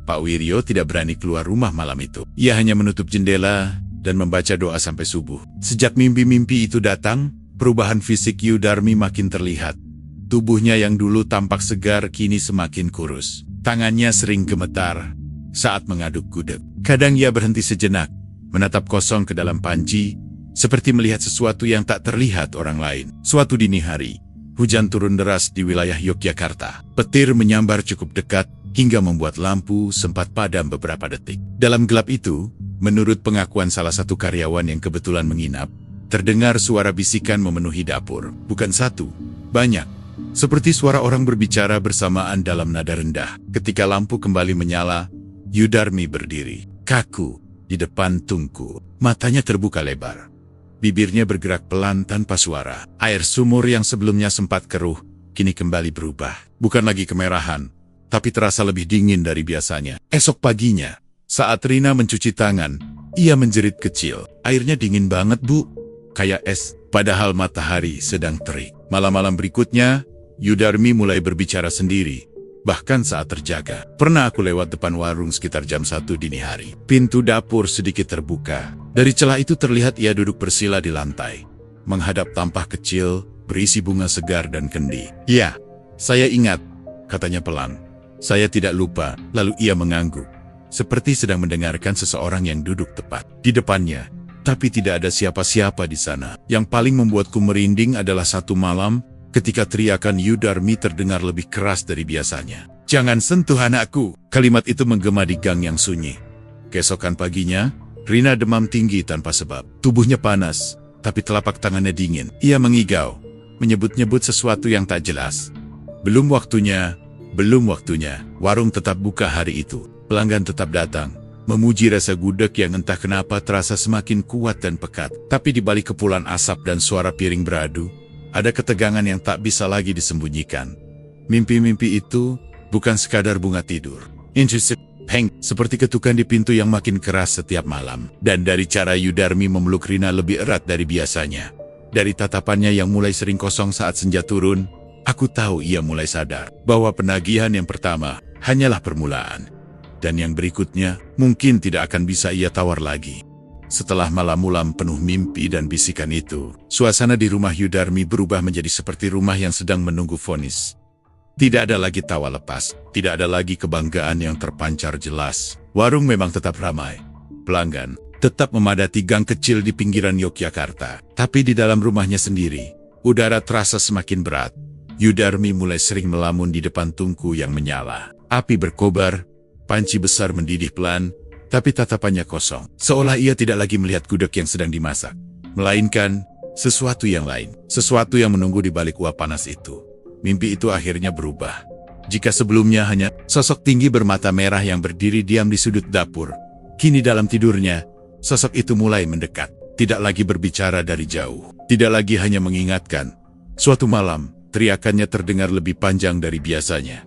Pak Wiryo tidak berani keluar rumah malam itu. Ia hanya menutup jendela dan membaca doa sampai subuh. Sejak mimpi-mimpi itu datang, perubahan fisik Yudarmi makin terlihat. Tubuhnya yang dulu tampak segar kini semakin kurus. Tangannya sering gemetar saat mengaduk gudeg. Kadang ia berhenti sejenak, menatap kosong ke dalam panci, seperti melihat sesuatu yang tak terlihat orang lain. Suatu dini hari, hujan turun deras di wilayah Yogyakarta. Petir menyambar cukup dekat hingga membuat lampu sempat padam beberapa detik. Dalam gelap itu, menurut pengakuan salah satu karyawan yang kebetulan menginap, terdengar suara bisikan memenuhi dapur. Bukan satu, banyak. Seperti suara orang berbicara bersamaan dalam nada rendah. Ketika lampu kembali menyala, Yudarmi berdiri, kaku, di depan tungku. Matanya terbuka lebar. Bibirnya bergerak pelan tanpa suara. Air sumur yang sebelumnya sempat keruh, kini kembali berubah. Bukan lagi kemerahan, tapi terasa lebih dingin dari biasanya. Esok paginya, saat Rina mencuci tangan, ia menjerit kecil. Airnya dingin banget, Bu. Kayak es, padahal matahari sedang terik. Malam-malam berikutnya, Yudarmi mulai berbicara sendiri. Bahkan saat terjaga. Pernah aku lewat depan warung sekitar jam 1 dini hari. Pintu dapur sedikit terbuka. Dari celah itu terlihat ia duduk bersila di lantai, menghadap tampah kecil, berisi bunga segar dan kendi. Ya, saya ingat, katanya pelan. Saya tidak lupa, lalu ia mengangguk, seperti sedang mendengarkan seseorang yang duduk tepat di depannya. Tapi tidak ada siapa-siapa di sana. Yang paling membuatku merinding adalah satu malam, ketika teriakan Yudarmi terdengar lebih keras dari biasanya. Jangan sentuh anakku. Kalimat itu menggema di gang yang sunyi. Keesokan paginya, Rina demam tinggi tanpa sebab. Tubuhnya panas, tapi telapak tangannya dingin. Ia mengigau, menyebut-nyebut sesuatu yang tak jelas. Belum waktunya. Warung tetap buka hari itu. Pelanggan tetap datang, memuji rasa gudeg yang entah kenapa terasa semakin kuat dan pekat. Tapi di balik kepulan asap dan suara piring beradu, ada ketegangan yang tak bisa lagi disembunyikan. Mimpi-mimpi itu bukan sekadar bunga tidur. Intrusive, peng, seperti ketukan di pintu yang makin keras setiap malam. Dan dari cara Yudarmi memeluk Rina lebih erat dari biasanya, dari tatapannya yang mulai sering kosong saat senja turun, aku tahu ia mulai sadar bahwa penagihan yang pertama hanyalah permulaan. Dan yang berikutnya mungkin tidak akan bisa ia tawar lagi. Setelah malam-malam penuh mimpi dan bisikan itu, suasana di rumah Yudarmi berubah menjadi seperti rumah yang sedang menunggu vonis. Tidak ada lagi tawa lepas, tidak ada lagi kebanggaan yang terpancar jelas. Warung memang tetap ramai. Pelanggan tetap memadati gang kecil di pinggiran Yogyakarta. Tapi di dalam rumahnya sendiri, udara terasa semakin berat. Yudarmi mulai sering melamun di depan tungku yang menyala. Api berkobar, panci besar mendidih pelan, tapi tatapannya kosong, seolah ia tidak lagi melihat gudeg yang sedang dimasak, melainkan sesuatu yang lain, sesuatu yang menunggu di balik uap panas itu. Mimpi itu akhirnya berubah. Jika sebelumnya hanya sosok tinggi bermata merah yang berdiri diam di sudut dapur, kini dalam tidurnya, sosok itu mulai mendekat, tidak lagi berbicara dari jauh, tidak lagi hanya mengingatkan. Suatu malam, teriakannya terdengar lebih panjang dari biasanya.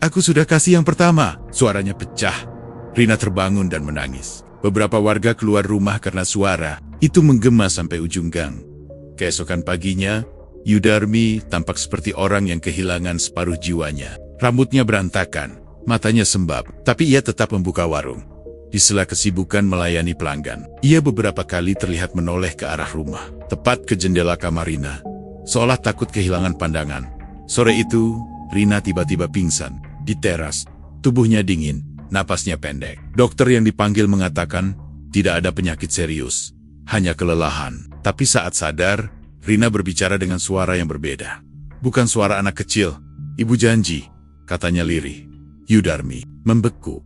Aku sudah kasih yang pertama, suaranya pecah. Rina terbangun dan menangis. Beberapa warga keluar rumah karena suara itu menggema sampai ujung gang. Keesokan paginya, Yudarmi tampak seperti orang yang kehilangan separuh jiwanya. Rambutnya berantakan, matanya sembab, tapi ia tetap membuka warung. Di sela kesibukan melayani pelanggan, ia beberapa kali terlihat menoleh ke arah rumah, tepat ke jendela kamar Rina, seolah takut kehilangan pandangan. Sore itu, Rina tiba-tiba pingsan di teras, tubuhnya dingin. Napasnya pendek. Dokter yang dipanggil mengatakan tidak ada penyakit serius, hanya kelelahan. Tapi saat sadar, Rina berbicara dengan suara yang berbeda. Bukan suara anak kecil. "Ibu janji," katanya lirih. Yudarmi membeku.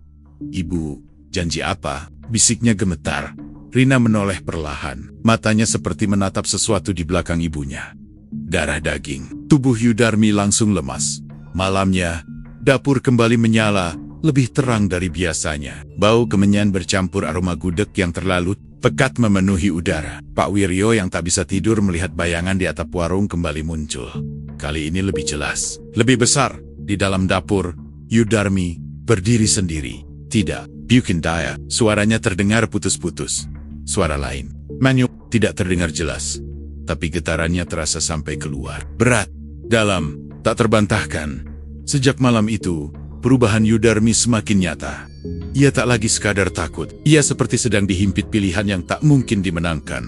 "Ibu, janji apa?" bisiknya gemetar. Rina menoleh perlahan. Matanya seperti menatap sesuatu di belakang ibunya. Darah daging. Tubuh Yudarmi langsung lemas. Malamnya, dapur kembali menyala, lebih terang dari biasanya. Bau kemenyan bercampur aroma gudeg yang terlalu pekat memenuhi udara. Pak Wiryo yang tak bisa tidur melihat bayangan di atap warung kembali muncul. Kali ini lebih jelas, lebih besar. Di dalam dapur, Yudarmi berdiri sendiri. "Tidak, Bukin Daya." Suaranya terdengar putus-putus. Suara lain, Manyuk, tidak terdengar jelas. Tapi getarannya terasa sampai keluar. Berat, dalam, tak terbantahkan. Sejak malam itu, perubahan Yudarmi semakin nyata. Ia tak lagi sekadar takut. Ia seperti sedang dihimpit pilihan yang tak mungkin dimenangkan.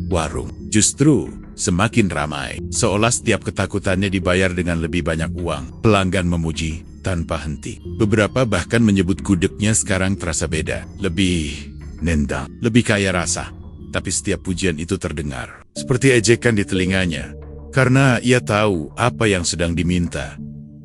Warung justru semakin ramai. Seolah setiap ketakutannya dibayar dengan lebih banyak uang. Pelanggan memuji tanpa henti. Beberapa bahkan menyebut gudegnya sekarang terasa beda. Lebih nendang, lebih kaya rasa. Tapi setiap pujian itu terdengar seperti ejekan di telinganya. Karena ia tahu apa yang sedang diminta.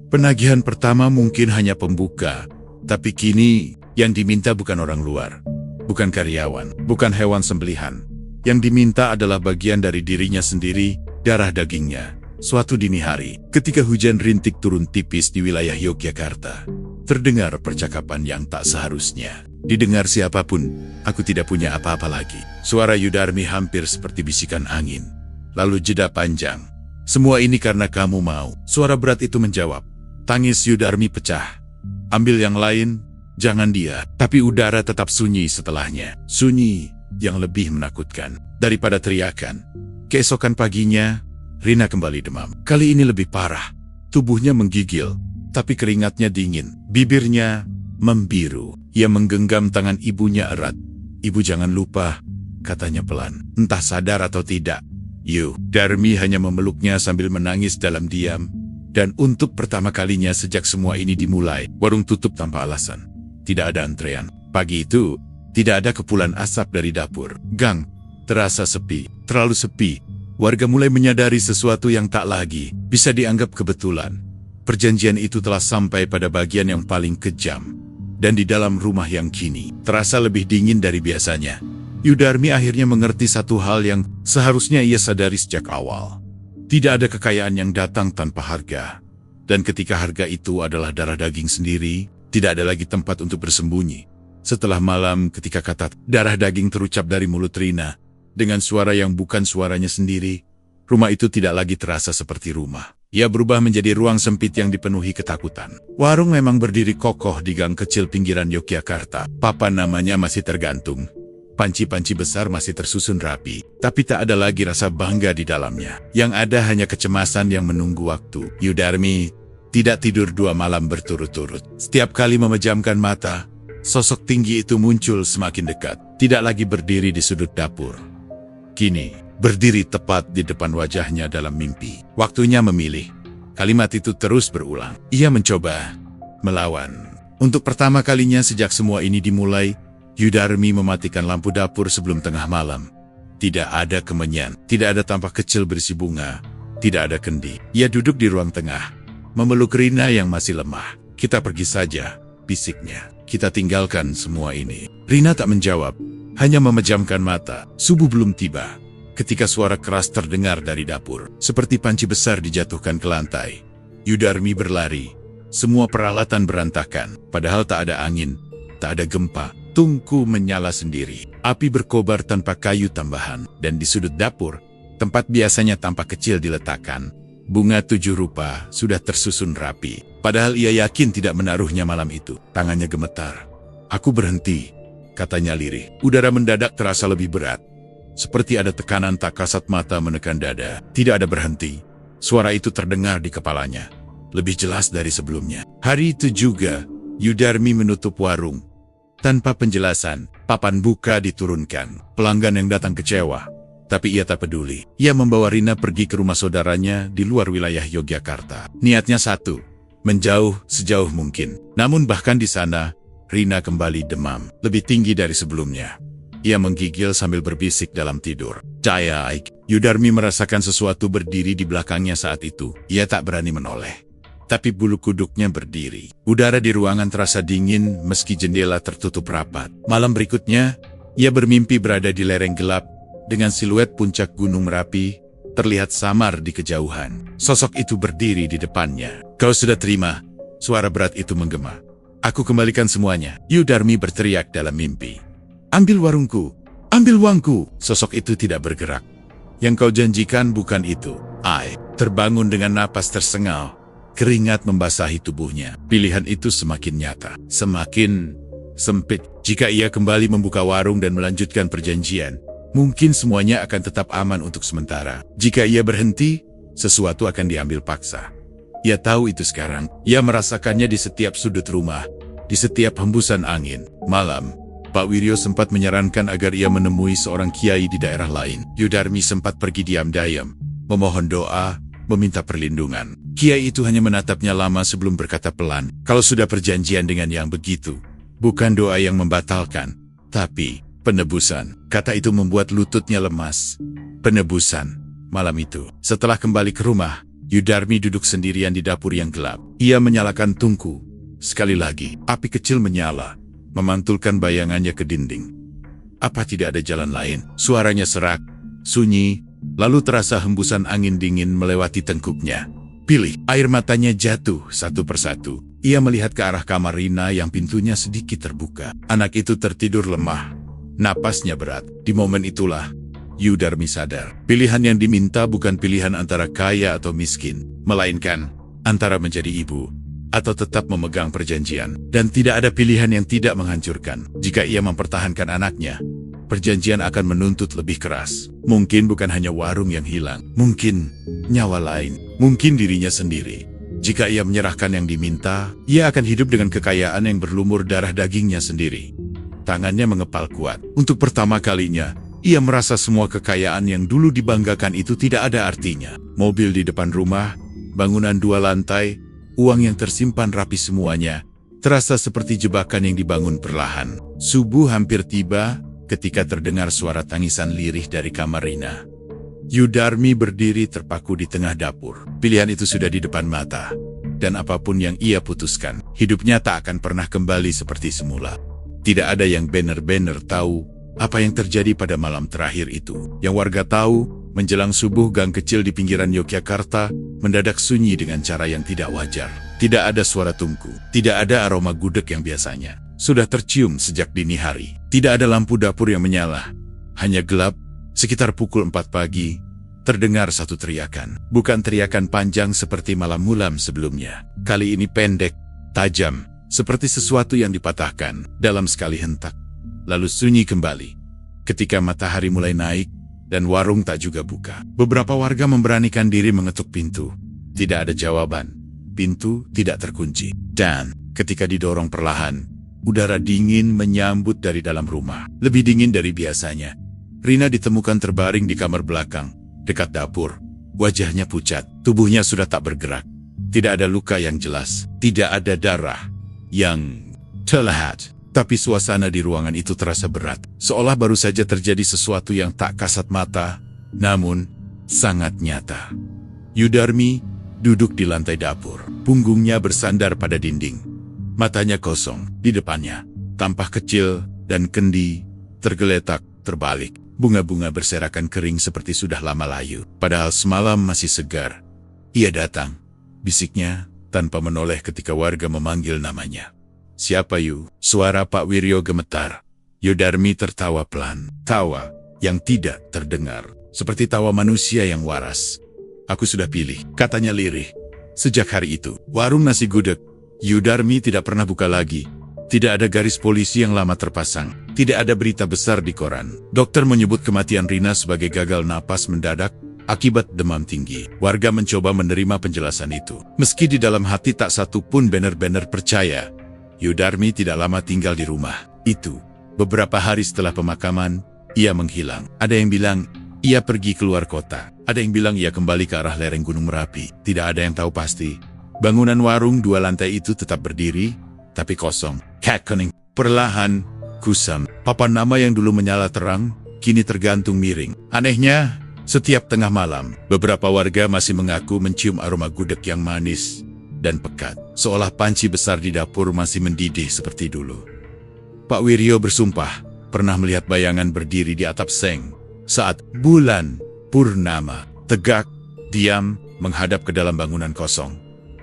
Penagihan pertama mungkin hanya pembuka. Tapi kini yang diminta bukan orang luar. Bukan karyawan, bukan hewan sembelihan. Yang diminta adalah bagian dari dirinya sendiri, darah dagingnya. Suatu dini hari, ketika hujan rintik turun tipis di wilayah Yogyakarta, terdengar percakapan yang tak seharusnya didengar siapapun. "Aku tidak punya apa-apa lagi." Suara Yudarmi hampir seperti bisikan angin. Lalu jeda panjang. "Semua ini karena kamu mau." Suara berat itu menjawab. Tangis Yudarmi pecah. "Ambil yang lain, jangan dia." Tapi udara tetap sunyi setelahnya. Sunyi yang lebih menakutkan daripada teriakan. Keesokan paginya, Rina kembali demam. Kali ini lebih parah. Tubuhnya menggigil, tapi keringatnya dingin. Bibirnya membiru. Ia menggenggam tangan ibunya erat. "Ibu jangan lupa," katanya pelan. Entah sadar atau tidak, Yudarmi hanya memeluknya sambil menangis dalam diam. Dan untuk pertama kalinya sejak semua ini dimulai, warung tutup tanpa alasan. Tidak ada antrean. Pagi itu, tidak ada kepulan asap dari dapur. Gang terasa sepi, terlalu sepi. Warga mulai menyadari sesuatu yang tak lagi bisa dianggap kebetulan. Perjanjian itu telah sampai pada bagian yang paling kejam. Dan di dalam rumah yang kini terasa lebih dingin dari biasanya, Yudarmi akhirnya mengerti satu hal yang seharusnya ia sadari sejak awal. Tidak ada kekayaan yang datang tanpa harga. Dan ketika harga itu adalah darah daging sendiri, tidak ada lagi tempat untuk bersembunyi. Setelah malam ketika kata darah daging terucap dari mulut Rina, dengan suara yang bukan suaranya sendiri, rumah itu tidak lagi terasa seperti rumah. Ia berubah menjadi ruang sempit yang dipenuhi ketakutan. Warung memang berdiri kokoh di gang kecil pinggiran Yogyakarta. Papan namanya masih tergantung. Panci-panci besar masih tersusun rapi, tapi tak ada lagi rasa bangga di dalamnya. Yang ada hanya kecemasan yang menunggu waktu. Yudarmi tidak tidur 2 malam berturut-turut. Setiap kali memejamkan mata, sosok tinggi itu muncul semakin dekat. Tidak lagi berdiri di sudut dapur. Kini, berdiri tepat di depan wajahnya dalam mimpi. Waktunya memilih. Kalimat itu terus berulang. Ia mencoba melawan. Untuk pertama kalinya sejak semua ini dimulai, Yudarmi mematikan lampu dapur sebelum tengah malam. Tidak ada kemenyan, tidak ada tampak kecil berisi bunga, tidak ada kendi. Ia duduk di ruang tengah, memeluk Rina yang masih lemah. "Kita pergi saja," bisiknya. "Kita tinggalkan semua ini." Rina tak menjawab, hanya memejamkan mata. Subuh belum tiba ketika suara keras terdengar dari dapur. Seperti panci besar dijatuhkan ke lantai. Yudarmi berlari. Semua peralatan berantakan. Padahal tak ada angin, tak ada gempa. Tungku menyala sendiri. Api berkobar tanpa kayu tambahan. Dan di sudut dapur, tempat biasanya tampak kecil diletakkan, bunga 7 rupa sudah tersusun rapi. Padahal ia yakin tidak menaruhnya malam itu. Tangannya gemetar. "Aku berhenti," katanya lirih. Udara mendadak terasa lebih berat. Seperti ada tekanan tak kasat mata menekan dada. Tidak ada berhenti. Suara itu terdengar di kepalanya. Lebih jelas dari sebelumnya. Hari itu juga, Yudarmi menutup warung. Tanpa penjelasan, papan buka diturunkan. Pelanggan yang datang kecewa. Tapi ia tak peduli. Ia membawa Rina pergi ke rumah saudaranya di luar wilayah Yogyakarta. Niatnya satu, menjauh sejauh mungkin. Namun bahkan di sana, Rina kembali demam. Lebih tinggi dari sebelumnya. Ia menggigil sambil berbisik dalam tidur. Daik. Yudarmi merasakan sesuatu berdiri di belakangnya saat itu. Ia tak berani menoleh. Tapi bulu kuduknya berdiri. Udara di ruangan terasa dingin meski jendela tertutup rapat. Malam berikutnya, ia bermimpi berada di lereng gelap dengan siluet puncak Gunung Merapi terlihat samar di kejauhan. Sosok itu berdiri di depannya. Kau sudah terima? Suara berat itu menggema. Aku kembalikan semuanya. Yudarmi berteriak dalam mimpi. Ambil warungku, ambil uangku. Sosok itu tidak bergerak. Yang kau janjikan bukan itu. Terbangun dengan napas tersengal. Keringat membasahi tubuhnya. Pilihan itu semakin nyata, semakin sempit. Jika ia kembali membuka warung dan melanjutkan perjanjian, mungkin semuanya akan tetap aman untuk sementara. Jika ia berhenti, sesuatu akan diambil paksa. Ia tahu itu sekarang. Ia merasakannya di setiap sudut rumah, di setiap hembusan angin. Malam, Pak Wiryo sempat menyarankan agar ia menemui seorang kiai di daerah lain. Yudarmi sempat pergi diam-diam, memohon doa, meminta perlindungan. Kiai itu hanya menatapnya lama sebelum berkata pelan, kalau sudah perjanjian dengan yang begitu, bukan doa yang membatalkan, tapi penebusan. Kata itu membuat lututnya lemas. Penebusan. Malam itu, setelah kembali ke rumah, Yudarmi duduk sendirian di dapur yang gelap. Ia menyalakan tungku. Sekali lagi, api kecil menyala, memantulkan bayangannya ke dinding. Apa tidak ada jalan lain? Suaranya serak, sunyi, lalu terasa hembusan angin dingin melewati tengkuknya. Pilih. Air matanya jatuh satu persatu. Ia melihat ke arah kamar Rina yang pintunya sedikit terbuka. Anak itu tertidur lemah. Napasnya berat. Di momen itulah, Yudarmi sadar. Pilihan yang diminta bukan pilihan antara kaya atau miskin, melainkan antara menjadi ibu atau tetap memegang perjanjian. Dan tidak ada pilihan yang tidak menghancurkan. Jika ia mempertahankan anaknya, perjanjian akan menuntut lebih keras. Mungkin bukan hanya warung yang hilang, mungkin nyawa lain, mungkin dirinya sendiri. Jika ia menyerahkan yang diminta, ia akan hidup dengan kekayaan yang berlumur darah dagingnya sendiri. Tangannya mengepal kuat. Untuk pertama kalinya, ia merasa semua kekayaan yang dulu dibanggakan itu tidak ada artinya. Mobil di depan rumah, bangunan 2 lantai, uang yang tersimpan rapi semuanya, terasa seperti jebakan yang dibangun perlahan. Subuh hampir tiba ketika terdengar suara tangisan lirih dari kamar Rina. Yudarmi berdiri terpaku di tengah dapur. Pilihan itu sudah di depan mata. Dan apapun yang ia putuskan, hidupnya tak akan pernah kembali seperti semula. Tidak ada yang benar-benar tahu apa yang terjadi pada malam terakhir itu. Yang warga tahu, menjelang subuh gang kecil di pinggiran Yogyakarta mendadak sunyi dengan cara yang tidak wajar. Tidak ada suara tungku, tidak ada aroma gudeg yang biasanya sudah tercium sejak dini hari. Tidak ada lampu dapur yang menyala. Hanya gelap. Sekitar pukul 4 pagi, terdengar satu teriakan. Bukan teriakan panjang seperti malam-malam sebelumnya. Kali ini pendek, tajam, seperti sesuatu yang dipatahkan dalam sekali hentak. Lalu sunyi kembali. Ketika matahari mulai naik, dan warung tak juga buka. Beberapa warga memberanikan diri mengetuk pintu. Tidak ada jawaban. Pintu tidak terkunci. Dan ketika didorong perlahan, udara dingin menyambut dari dalam rumah. Lebih dingin dari biasanya. Rina ditemukan terbaring di kamar belakang, dekat dapur. Wajahnya pucat, tubuhnya sudah tak bergerak. Tidak ada luka yang jelas, tidak ada darah yang terlihat. Tapi suasana di ruangan itu terasa berat, seolah baru saja terjadi sesuatu yang tak kasat mata, namun sangat nyata. Yudarmi duduk di lantai dapur, punggungnya bersandar pada dinding. Matanya kosong, di depannya, tampah kecil dan kendi tergeletak terbalik. Bunga-bunga berserakan kering seperti sudah lama layu. Padahal semalam masih segar. Ia datang, bisiknya, tanpa menoleh ketika warga memanggil namanya. Siapa you? Suara Pak Wiryo gemetar. Yudarmi tertawa pelan. Tawa yang tidak terdengar. Seperti tawa manusia yang waras. Aku sudah pilih, katanya lirih. Sejak hari itu, warung nasi gudeg Yudarmi tidak pernah buka lagi. Tidak ada garis polisi yang lama terpasang. Tidak ada berita besar di koran. Dokter menyebut kematian Rina sebagai gagal napas mendadak akibat demam tinggi. Warga mencoba menerima penjelasan itu. Meski di dalam hati tak satu pun benar-benar percaya. Yudarmi tidak lama tinggal di rumah itu. Beberapa hari setelah pemakaman, ia menghilang. Ada yang bilang ia pergi keluar kota. Ada yang bilang ia kembali ke arah lereng Gunung Merapi. Tidak ada yang tahu pasti. Bangunan warung 2 lantai itu tetap berdiri, tapi kosong. Cat Kuning. Perlahan, Kusam, papan nama yang dulu menyala terang, kini tergantung miring. Anehnya, setiap tengah malam, beberapa warga masih mengaku mencium aroma gudeg yang manis dan pekat, seolah panci besar di dapur masih mendidih seperti dulu. Pak Wiryo bersumpah pernah melihat bayangan berdiri di atap seng saat bulan purnama tegak, diam, menghadap ke dalam bangunan kosong.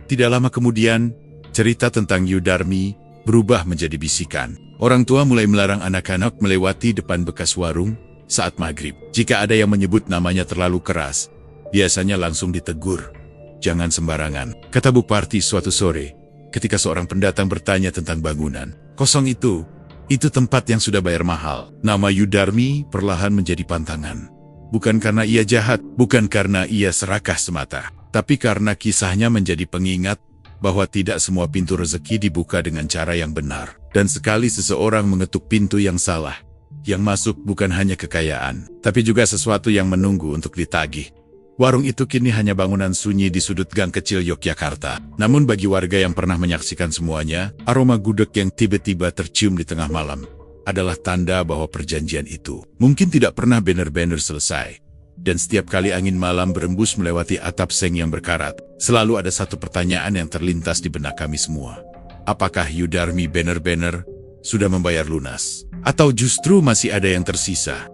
Tidak lama kemudian, cerita tentang Yudarmi berubah menjadi bisikan. Orang tua mulai melarang anak-anak melewati depan bekas warung saat maghrib. Jika ada yang menyebut namanya terlalu keras, biasanya langsung ditegur. Jangan sembarangan, kata Bu Parti suatu sore, ketika seorang pendatang bertanya tentang bangunan kosong itu tempat yang sudah bayar mahal. Nama Yudarmi perlahan menjadi pantangan. Bukan karena ia jahat, bukan karena ia serakah semata, tapi karena kisahnya menjadi pengingat bahwa tidak semua pintu rezeki dibuka dengan cara yang benar. Dan sekali seseorang mengetuk pintu yang salah, yang masuk bukan hanya kekayaan, tapi juga sesuatu yang menunggu untuk ditagih. Warung itu kini hanya bangunan sunyi di sudut gang kecil Yogyakarta. Namun bagi warga yang pernah menyaksikan semuanya, aroma gudeg yang tiba-tiba tercium di tengah malam adalah tanda bahwa perjanjian itu mungkin tidak pernah benar-benar selesai. Dan setiap kali angin malam berembus melewati atap seng yang berkarat, selalu ada satu pertanyaan yang terlintas di benak kami semua. Apakah Yudarmi benar-benar sudah membayar lunas? Atau justru masih ada yang tersisa?